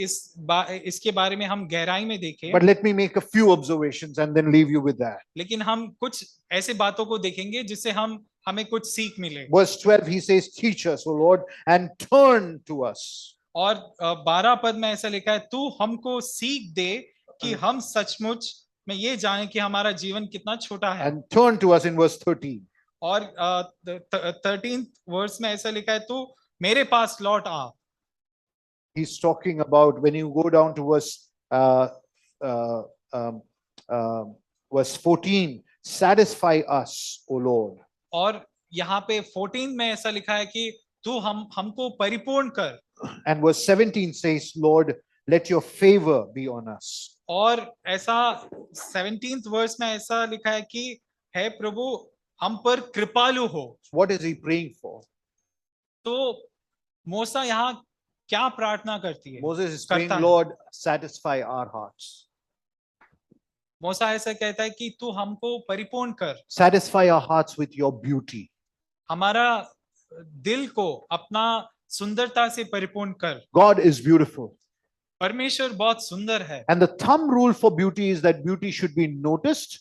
Speaker 2: इसके बारे में हम गहराई में देखें।
Speaker 1: But let me make a few observations and then leave you with that.
Speaker 2: लेकिन हम कुछ ऐसे बातों को देखेंगे जिससे हमें कुछ सीख मिले।
Speaker 1: Verse 12, he says, teach us, O Lord, and turn to us.
Speaker 2: और 12 पद में ऐसा लिखा है, तू हमको सीख दे कि हम सचमुच में ये जाने कि हमारा जीवन कितना छोटा है।
Speaker 1: And turn to us in verse 13.
Speaker 2: और 13th वर्स में ऐसा लिखा है, तू मेरे पास लौट आ।
Speaker 1: He's talking about, when you go down to verse 14, satisfy us, O Lord.
Speaker 2: और यहाँ पे 14 में ऐसा लिखा है कि तू हमको परिपूर्ण कर।
Speaker 1: And verse 17 says, Lord, let your favor be on us.
Speaker 2: और ऐसा 17th वर्स में ऐसा लिखा है कि हे प्रभु हम पर कृपालु हो।
Speaker 1: What is he praying for?
Speaker 2: तो मूसा यहाँ क्या प्रार्थना करती है?
Speaker 1: Moses is praying, Lord, satisfy our hearts.
Speaker 2: मूसा ऐसा कहता है कि तू हमको परिपूर्ण कर।
Speaker 1: Satisfy our hearts with your beauty.
Speaker 2: हमारा दिल को अपना सुंदरता से परिपूर्ण कर।
Speaker 1: God is beautiful.
Speaker 2: परमेश्वर बहुत सुंदर है।
Speaker 1: And the thumb rule for beauty is that beauty should be noticed,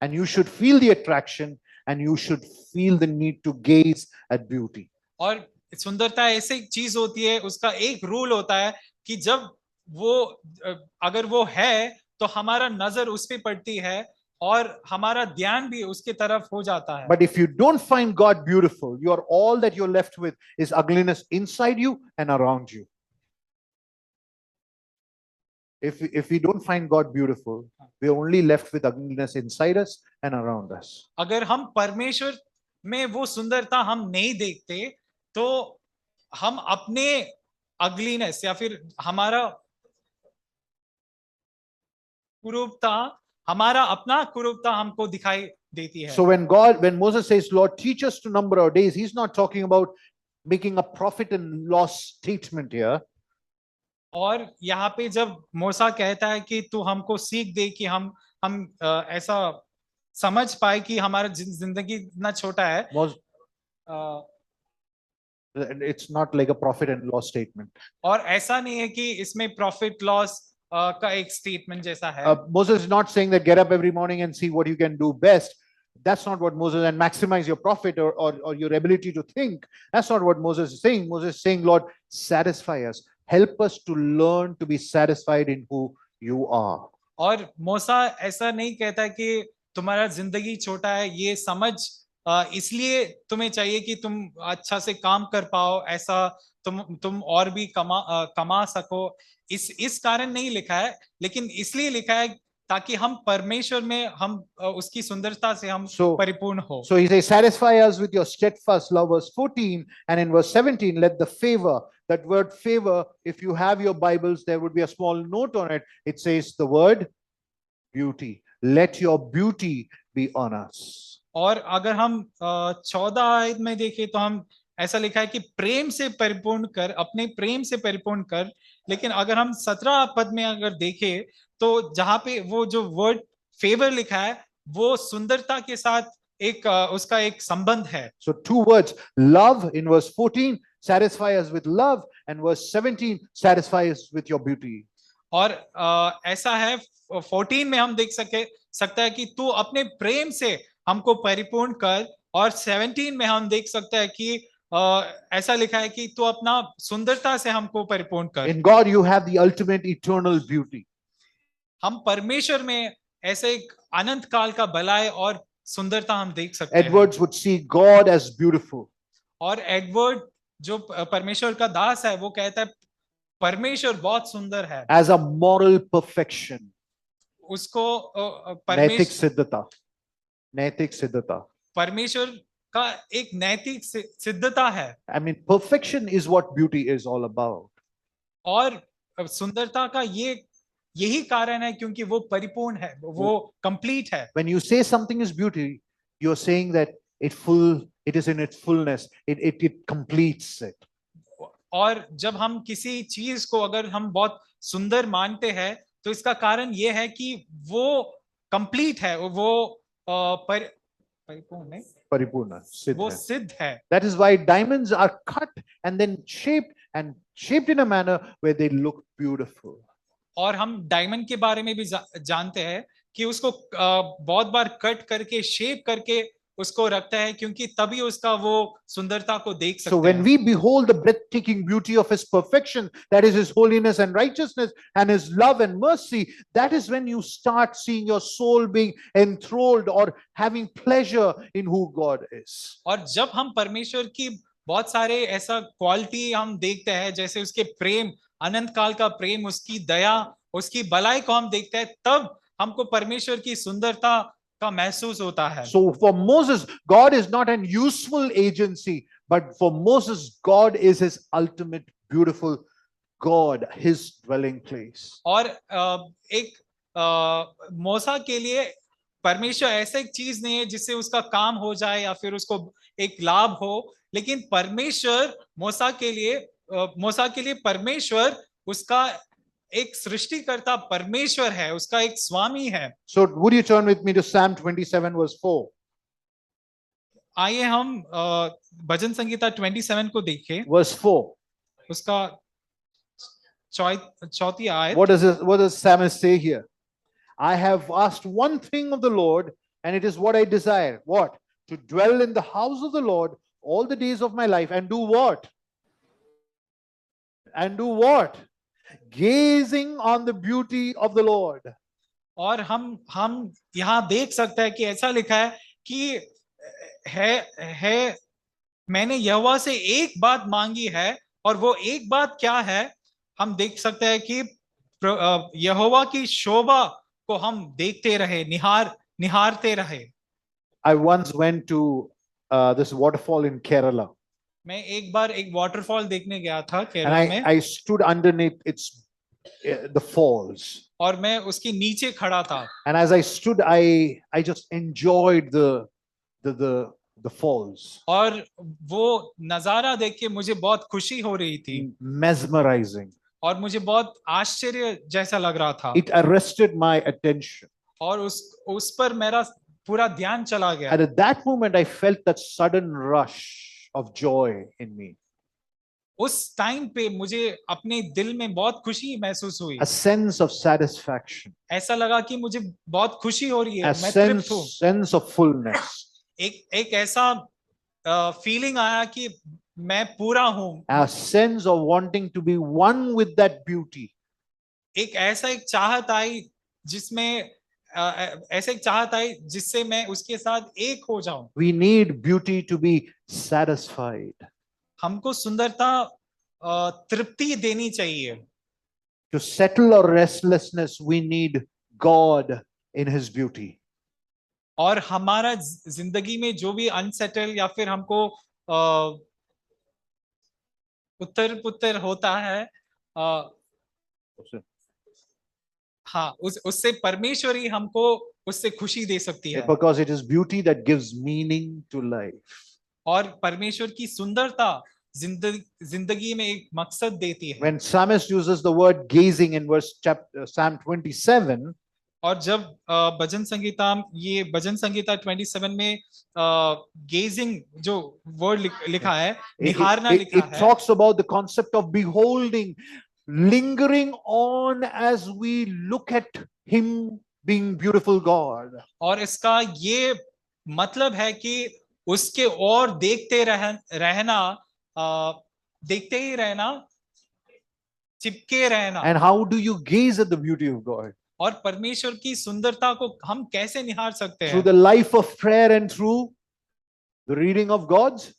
Speaker 1: and you should feel the attraction, and you should feel the need to gaze at beauty.
Speaker 2: और सुंदरता ऐसी चीज होती है, उसका एक रूल होता है कि जब वो अगर वो है तो हमारा नजर उस पे पड़ती है और हमारा ध्यान भी उसके तरफ हो जाता है।
Speaker 1: But if you don't find God beautiful, all that you're left with is ugliness inside you and around you. If we don't find God beautiful, we're only left with ugliness inside us and around us.
Speaker 2: अगर हम परमेश्वर में वो सुंदरता हम नहीं देखते तो हम अपने अगलीनेस या फिर हमारा कुरूपता, हमारा अपना कुरूपता हमको दिखाई देती है।
Speaker 1: So when Moses says, Lord, teach us to number our days, he's not talking about making a profit and loss statement here.
Speaker 2: और यहाँ पे जब मूसा कहता है कि तू हमको सीख दे कि हम ऐसा समझ पाए कि हमारा जिंदगी इतना छोटा है,
Speaker 1: it's not like a profit and loss statement.
Speaker 2: और ऐसा नहीं है कि इसमें प्रॉफिट लॉस का एक स्टेटमेंट जैसा है।
Speaker 1: Moses is not saying that get up every morning and see what you can do best. That's not what Moses, and maximize your profit or your ability to think. That's not what Moses is saying. Moses is saying, Lord, satisfy us. Help us to learn to be satisfied in who you are.
Speaker 2: और मूसा ऐसा नहीं कहता कि तुम्हारा जिंदगी छोटा है, ये समझ इसलिए तुम्हें चाहिए कि तुम अच्छा से काम कर पाओ, ऐसा तुम और भी कमा सको, इस कारण नहीं लिखा है, लेकिन इसलिए लिखा है ताकि हम परमेश्वर में हम उसकी सुंदरता से हम परिपूर्ण हो।
Speaker 1: So he says, satisfy us with your steadfast love, verse 14, and in verse 17, let the favor, that word favor, if you have your Bibles, there would be a small note on it. It says the word beauty. Let your beauty be on us.
Speaker 2: और अगर हम 14 आयत में देखें तो हम ऐसा लिखा है कि प्रेम से परिपूर्ण कर, अपने प्रेम से परिपूर्ण कर। लेकिन अगर हम 17 पद में अगर देखें तो जहां पे वो जो वर्ड फेवर लिखा है वो सुंदरता के साथ उसका एक संबंध है।
Speaker 1: So two words, love in verse 14, satisfy us with love, and verse 17, satisfy us with your beauty.
Speaker 2: और ऐसा है 14 में हम देख सकता है कि तू अपने प्रेम से हमको परिपूर्ण कर, और 17 में हम देख सकते हैं कि ऐसा लिखा है कि तू अपना सुंदरता से हमको परिपूर्ण कर।
Speaker 1: In God you have the ultimate eternal beauty.
Speaker 2: हम परमेश्वर में ऐसे एक अनंत काल का भलाई और सुंदरता हम देख सकते हैं।
Speaker 1: Edwards would see God as beautiful.
Speaker 2: और एडवर्ड जो परमेश्वर का दास है वो कहता है परमेश्वर बहुत सुंदर है।
Speaker 1: As a moral perfection.
Speaker 2: उसको
Speaker 1: नैतिक सिद्धता, नैतिक सिद्धता,
Speaker 2: परमेश्वर का एक नैतिक सिद्धता है।
Speaker 1: I mean, perfection is what beauty is all about.
Speaker 2: और सुंदरता का यही कारण है क्योंकि वो परिपूर्ण है, वो कंप्लीट है।
Speaker 1: When you say something is beauty, you're saying that it is in its fullness. It completes it.
Speaker 2: और जब हम किसी चीज को अगर हम बहुत सुंदर मानते हैं तो इसका कारण ये है कि वो कंप्लीट है, वो परिपूर्ण है,
Speaker 1: परिपूर्ण, सिद्ध
Speaker 2: वो
Speaker 1: है.
Speaker 2: सिद्ध है।
Speaker 1: That is why diamonds are cut and then shaped in a manner where they look beautiful.
Speaker 2: और हम डायमंड के बारे में भी जानते हैं कि उसको बहुत बार कट करके शेप करके उसको रखता है क्योंकि तभी उसका वो सुंदरता को देख सकते हैं।
Speaker 1: So when we behold the breathtaking beauty of his perfection, that is his holiness and righteousness and his love and mercy, that is when you start seeing your soul being enthralled or having pleasure in who God is.
Speaker 2: और जब हम परमेश्वर की बहुत सारे ऐसा quality हम देखते हैं, जैसे उसके प्रेम, अनंत काल का प्रेम, उसकी दया, उसकी भलाई को हम देखते हैं, तब हमको परमेश्वर की सुंदरता का महसूस होता है।
Speaker 1: So for Moses, God is not an useful agency, but for Moses, God is his ultimate beautiful God, his dwelling place.
Speaker 2: और एक मूसा के लिए परमेश्वर ऐसा एक चीज नहीं है जिससे उसका काम हो जाए या फिर उसको एक लाभ हो, लेकिन परमेश्वर मूसा के लिए परमेश्वर उसका एक सृष्टिकर्ता परमेश्वर है, उसका एक स्वामी है।
Speaker 1: So would you turn with me to Psalm 27 verse 4?
Speaker 2: आइए हम भजन संगीता 27 को देखें,
Speaker 1: Verse 4.
Speaker 2: उसका चौथी आयत।
Speaker 1: What does psalmist say here? I have asked one thing of the Lord, and it is what I desire. What? To dwell in the house of the Lord all the days of my life, and do what? And do what? Gazing on the beauty of the Lord.
Speaker 2: और हम यहाँ देख सकते हैं कि ऐसा लिखा है कि है मैंने यहोवा से एक बात मांगी है, और वो एक बात क्या है? हम देख सकते हैं कि यहोवा की शोभा को हम देखते रहे, निहारते रहे।
Speaker 1: I once went to this waterfall in Kerala.
Speaker 2: मैं एक बार एक वाटरफॉल देखने गया था
Speaker 1: And
Speaker 2: केरला में,
Speaker 1: I stood underneath the falls.
Speaker 2: और मैं उसके नीचे खड़ा था।
Speaker 1: And as I stood, I just enjoyed the falls.
Speaker 2: और वो नजारा देख के मुझे बहुत खुशी हो रही थी,
Speaker 1: Mesmerizing.
Speaker 2: और मुझे बहुत आश्चर्य जैसा लग रहा था।
Speaker 1: It arrested my attention.
Speaker 2: और उस पर मेरा पूरा ध्यान चला गया।
Speaker 1: And at that moment, I felt that sudden rush of joy in me.
Speaker 2: उस टाइम पे मुझे अपने दिल में बहुत खुशी महसूस हुई।
Speaker 1: A sense of satisfaction.
Speaker 2: ऐसा लगा कि मुझे बहुत खुशी हो रही है,
Speaker 1: A
Speaker 2: मैं तृप्त हूँ।
Speaker 1: sense of fullness.
Speaker 2: एक ऐसा फीलिंग आया कि मैं पूरा हूँ।
Speaker 1: A sense of wanting to be one with that beauty.
Speaker 2: एक चाहत आई जिसमें ऐसे एक चाहत आई जिससे मैं उसके साथ एक हो जाऊं।
Speaker 1: We need beauty to be satisfied.
Speaker 2: हमको सुंदरता तृप्ति देनी चाहिए।
Speaker 1: To settle our restlessness, we need God in his beauty.
Speaker 2: और हमारा जिंदगी में जो भी अनसेटल या फिर हमको उत्तर पुत्तर होता है, हाँ, उससे परमेश्वर ही हमको उससे खुशी दे सकती है।
Speaker 1: Because it is beauty that gives meaning to life.
Speaker 2: और परमेश्वर की सुंदरता जिंदगी में एक मकसद देती है।
Speaker 1: When psalmist uses the word gazing in Psalm 27,
Speaker 2: और जब भजन संगीता, ये भजन संगीता 27 में गेजिंग जो वर्ड लिखा है, निहारना लिखा
Speaker 1: It
Speaker 2: है,
Speaker 1: talks about the concept of beholding, lingering on as we look at him being beautiful God.
Speaker 2: और इसका ये मतलब है कि उसके और रहना, देखते ही रहना, चिपके रहना।
Speaker 1: And how do you gaze at the beauty of God?
Speaker 2: और परमेश्वर की सुंदरता को हम कैसे निहार सकते
Speaker 1: Through
Speaker 2: हैं?
Speaker 1: the life of prayer and through the reading of God's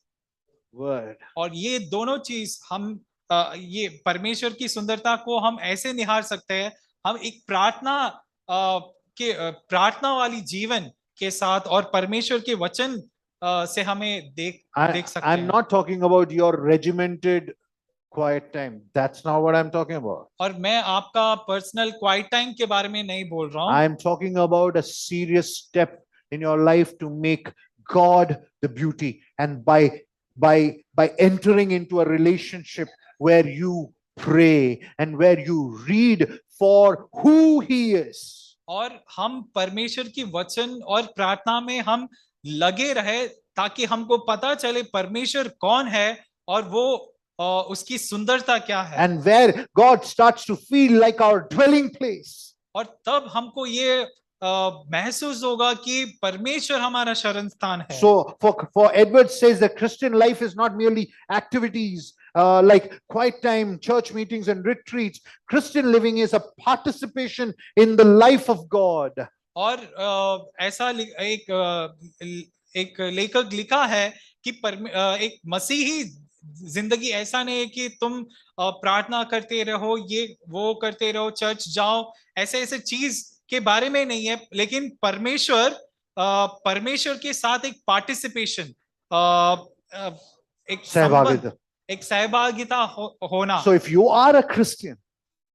Speaker 1: word.
Speaker 2: और ये दोनों चीज हम ये परमेश्वर की सुंदरता को हम ऐसे निहार सकते हैं, हम एक प्रार्थना वाली जीवन के साथ और परमेश्वर के वचन से हमें देख सकते
Speaker 1: I'm
Speaker 2: हैं।
Speaker 1: not talking about your regimented quiet time. That's not what I'm talking about.
Speaker 2: और मैं आपका पर्सनल क्वाइट टाइम के बारे में नहीं बोल रहा हूँ।
Speaker 1: I'm talking about a serious step in your life to make God the beauty, and by entering into a relationship where you pray and where you read for who he is.
Speaker 2: और हम परमेश्वर की वचन और प्रार्थना में हम लगे रहे ताकि हमको पता चले परमेश्वर कौन है और वो उसकी सुंदरता क्या है।
Speaker 1: And where God starts to feel like our dwelling place.
Speaker 2: और तब हमको ये महसूस होगा कि परमेश्वर हमारा शरण स्थान है।
Speaker 1: So for Edward says that Christian life is not merely activities like quiet time, church meetings and retreats. Christian living is a participation in the life of God.
Speaker 2: और ऐसा एक लेखक लिखा है कि एक मसीही जिंदगी ऐसा नहीं है कि तुम प्रार्थना करते रहो, ये वो करते रहो, चर्च जाओ, ऐसे ऐसे चीज के बारे में नहीं है, लेकिन परमेश्वर के साथ एक पार्टिसिपेशन, एक संबंध, एक सहभागिता होना।
Speaker 1: So if you are a Christian,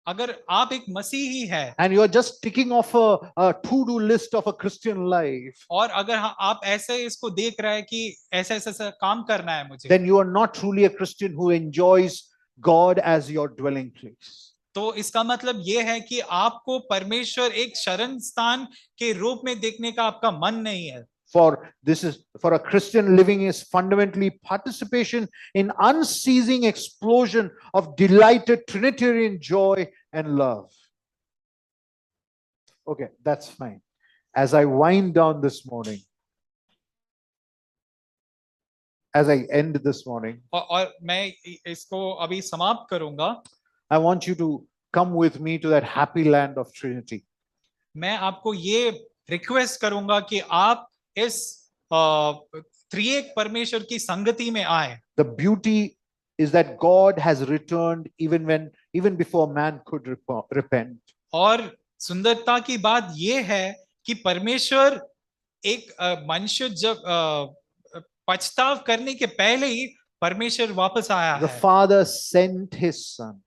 Speaker 2: अगर आप एक मसीही है
Speaker 1: and you are just ticking off a to-do list of a Christian life,
Speaker 2: और अगर आप ऐसे इसको देख रहे हैं कि ऐसा ऐसा काम करना है मुझे,
Speaker 1: then you are not truly a Christian who enjoys God as your dwelling place.
Speaker 2: तो इसका मतलब ये है कि आपको परमेश्वर एक शरण स्थान के रूप में देखने का आपका मन नहीं है।
Speaker 1: For a Christian, living is fundamentally participation in unceasing explosion of delighted Trinitarian joy and love. Okay, that's fine. As I wind down this morning, as I end this morning,
Speaker 2: और मैं इसको अभी समाप्त करूंगा,
Speaker 1: I want you to come with me to that happy land of Trinity.
Speaker 2: मैं आपको ये request करूंगा कि आप इस त्रिएक परमेश्वर की संगति में आए।
Speaker 1: The beauty is that God has returned even before man could repent.
Speaker 2: और सुंदरता की बात ये है कि परमेश्वर एक मनुष्य जब पछताव करने के पहले ही परमेश्वर वापस आया है।
Speaker 1: The Father sent his son.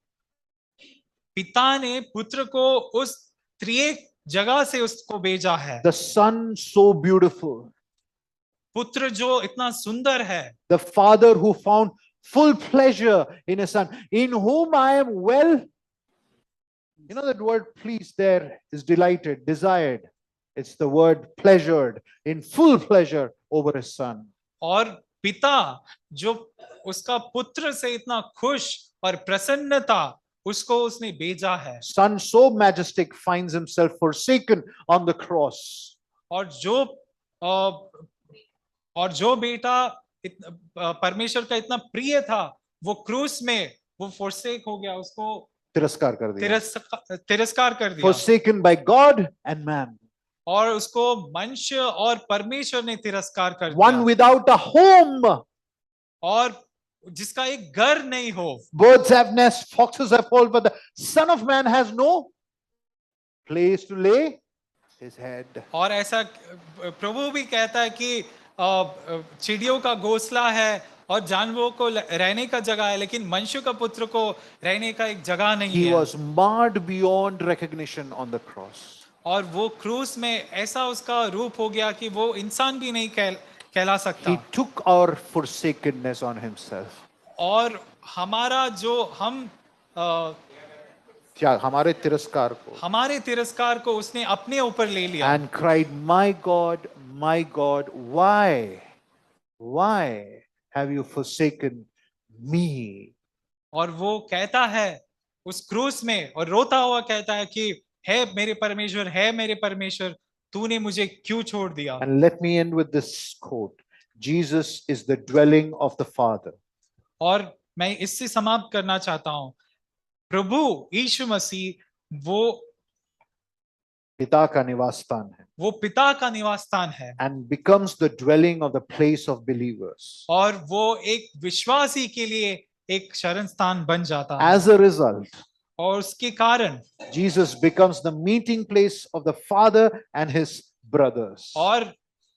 Speaker 2: पिता ने पुत्र को उस त्रिएक जगह से उसको भेजा है।
Speaker 1: The Son so beautiful.
Speaker 2: पुत्र जो इतना सुंदर है।
Speaker 1: The Father who found full pleasure in his Son, in whom I am well. You know that word pleased there is delighted, desired. It's the word pleasured, in full pleasure over his Son.
Speaker 2: और पिता जो उसका पुत्र से इतना खुश और प्रसन्नता उसको उसने भेजा है।
Speaker 1: Son so majestic finds himself forsaken on the cross.
Speaker 2: और जो बेटा परमेश्वर का इतना प्रिय था, वो क्रूस में वो forsake हो गया, उसको
Speaker 1: तिरस्कार कर दिया. Forsaken by God and man.
Speaker 2: और उसको मनुष्य और परमेश्वर ने तिरस्कार कर दिया।
Speaker 1: One without a home.
Speaker 2: और जिसका एक घर नहीं हो।
Speaker 1: Birds have nests, foxes have holes, but the Son of Man has no place to lay his head.
Speaker 2: और ऐसा प्रभु भी कहता है कि चिड़ियों का घोंसला है और जानवरों को रहने का जगह है, लेकिन मनुष्य का पुत्र को रहने का एक जगह नहीं है।
Speaker 1: He was marred beyond recognition on the cross.
Speaker 2: और वो क्रूस में ऐसा उसका रूप हो गया कि वो इंसान भी नहीं कहला सकता।
Speaker 1: He took our forsakenness on himself.
Speaker 2: और हमारा जो हम
Speaker 1: क्या हमारे तिरस्कार को,
Speaker 2: हमारे तिरस्कार को उसने अपने ऊपर ले लिया
Speaker 1: and cried, my God, why have you forsaken me?
Speaker 2: और वो कहता है उस क्रूस में और रोता हुआ कहता है कि है मेरे परमेश्वर तूने मुझे क्यों छोड़ दिया।
Speaker 1: And let me end with this quote. Jesus is the dwelling of the Father.
Speaker 2: और मैं इससे समाप्त करना चाहता हूं, प्रभु यीशु मसीह वो
Speaker 1: पिता का निवास स्थान है.
Speaker 2: वो पिता का निवास स्थान है
Speaker 1: And becomes the dwelling of the place of believers.
Speaker 2: और वो एक विश्वासी के लिए एक शरण स्थान बन जाता है।
Speaker 1: As a result,
Speaker 2: और उसके कारण
Speaker 1: Jesus becomes the meeting place of the Father and his brothers.
Speaker 2: और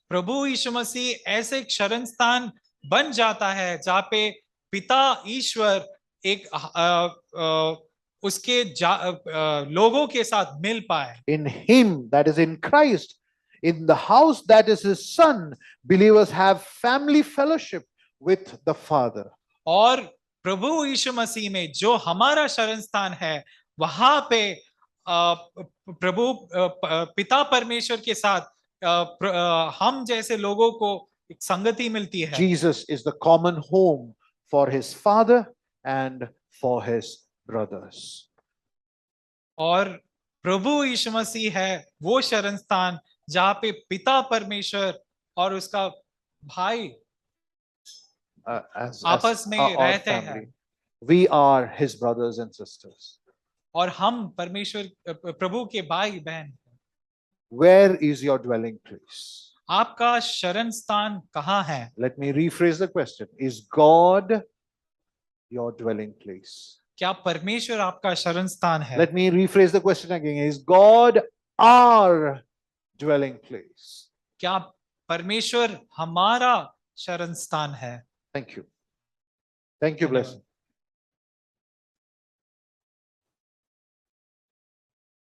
Speaker 2: प्रभु यीशु मसीह ऐसे एक शरण स्थान बन जाता है जहाँ पे पिता ईश्वर एक उसके लोगों के साथ मिल पाए।
Speaker 1: In him, that is in Christ, in the house that is his son, believers have family fellowship with the Father.
Speaker 2: और प्रभु यीशु मसीह में जो हमारा शरण स्थान है वहां पे प्रभु पिता परमेश्वर के साथ हम जैसे लोगों को एक संगति मिलती है।
Speaker 1: Jesus is the common home for his Father and for his brothers.
Speaker 2: और प्रभु यीशु मसीह है वो शरण स्थान जहाँ पे पिता परमेश्वर और उसका भाई आपस में
Speaker 1: our
Speaker 2: रहते
Speaker 1: family.
Speaker 2: हैं।
Speaker 1: We are his brothers and sisters.
Speaker 2: और हम परमेश्वर प्रभु के भाई बहन।
Speaker 1: Where is your dwelling place?
Speaker 2: आपका शरण स्थान कहाँ है?
Speaker 1: Let me rephrase the question. Is God your dwelling place?
Speaker 2: क्या परमेश्वर आपका शरण स्थान है?
Speaker 1: Let me rephrase the question again. Is God our dwelling place?
Speaker 2: क्या परमेश्वर हमारा शरण स्थान है?
Speaker 1: Thank you. Thank you,
Speaker 2: धन्यवाद।
Speaker 1: blessing.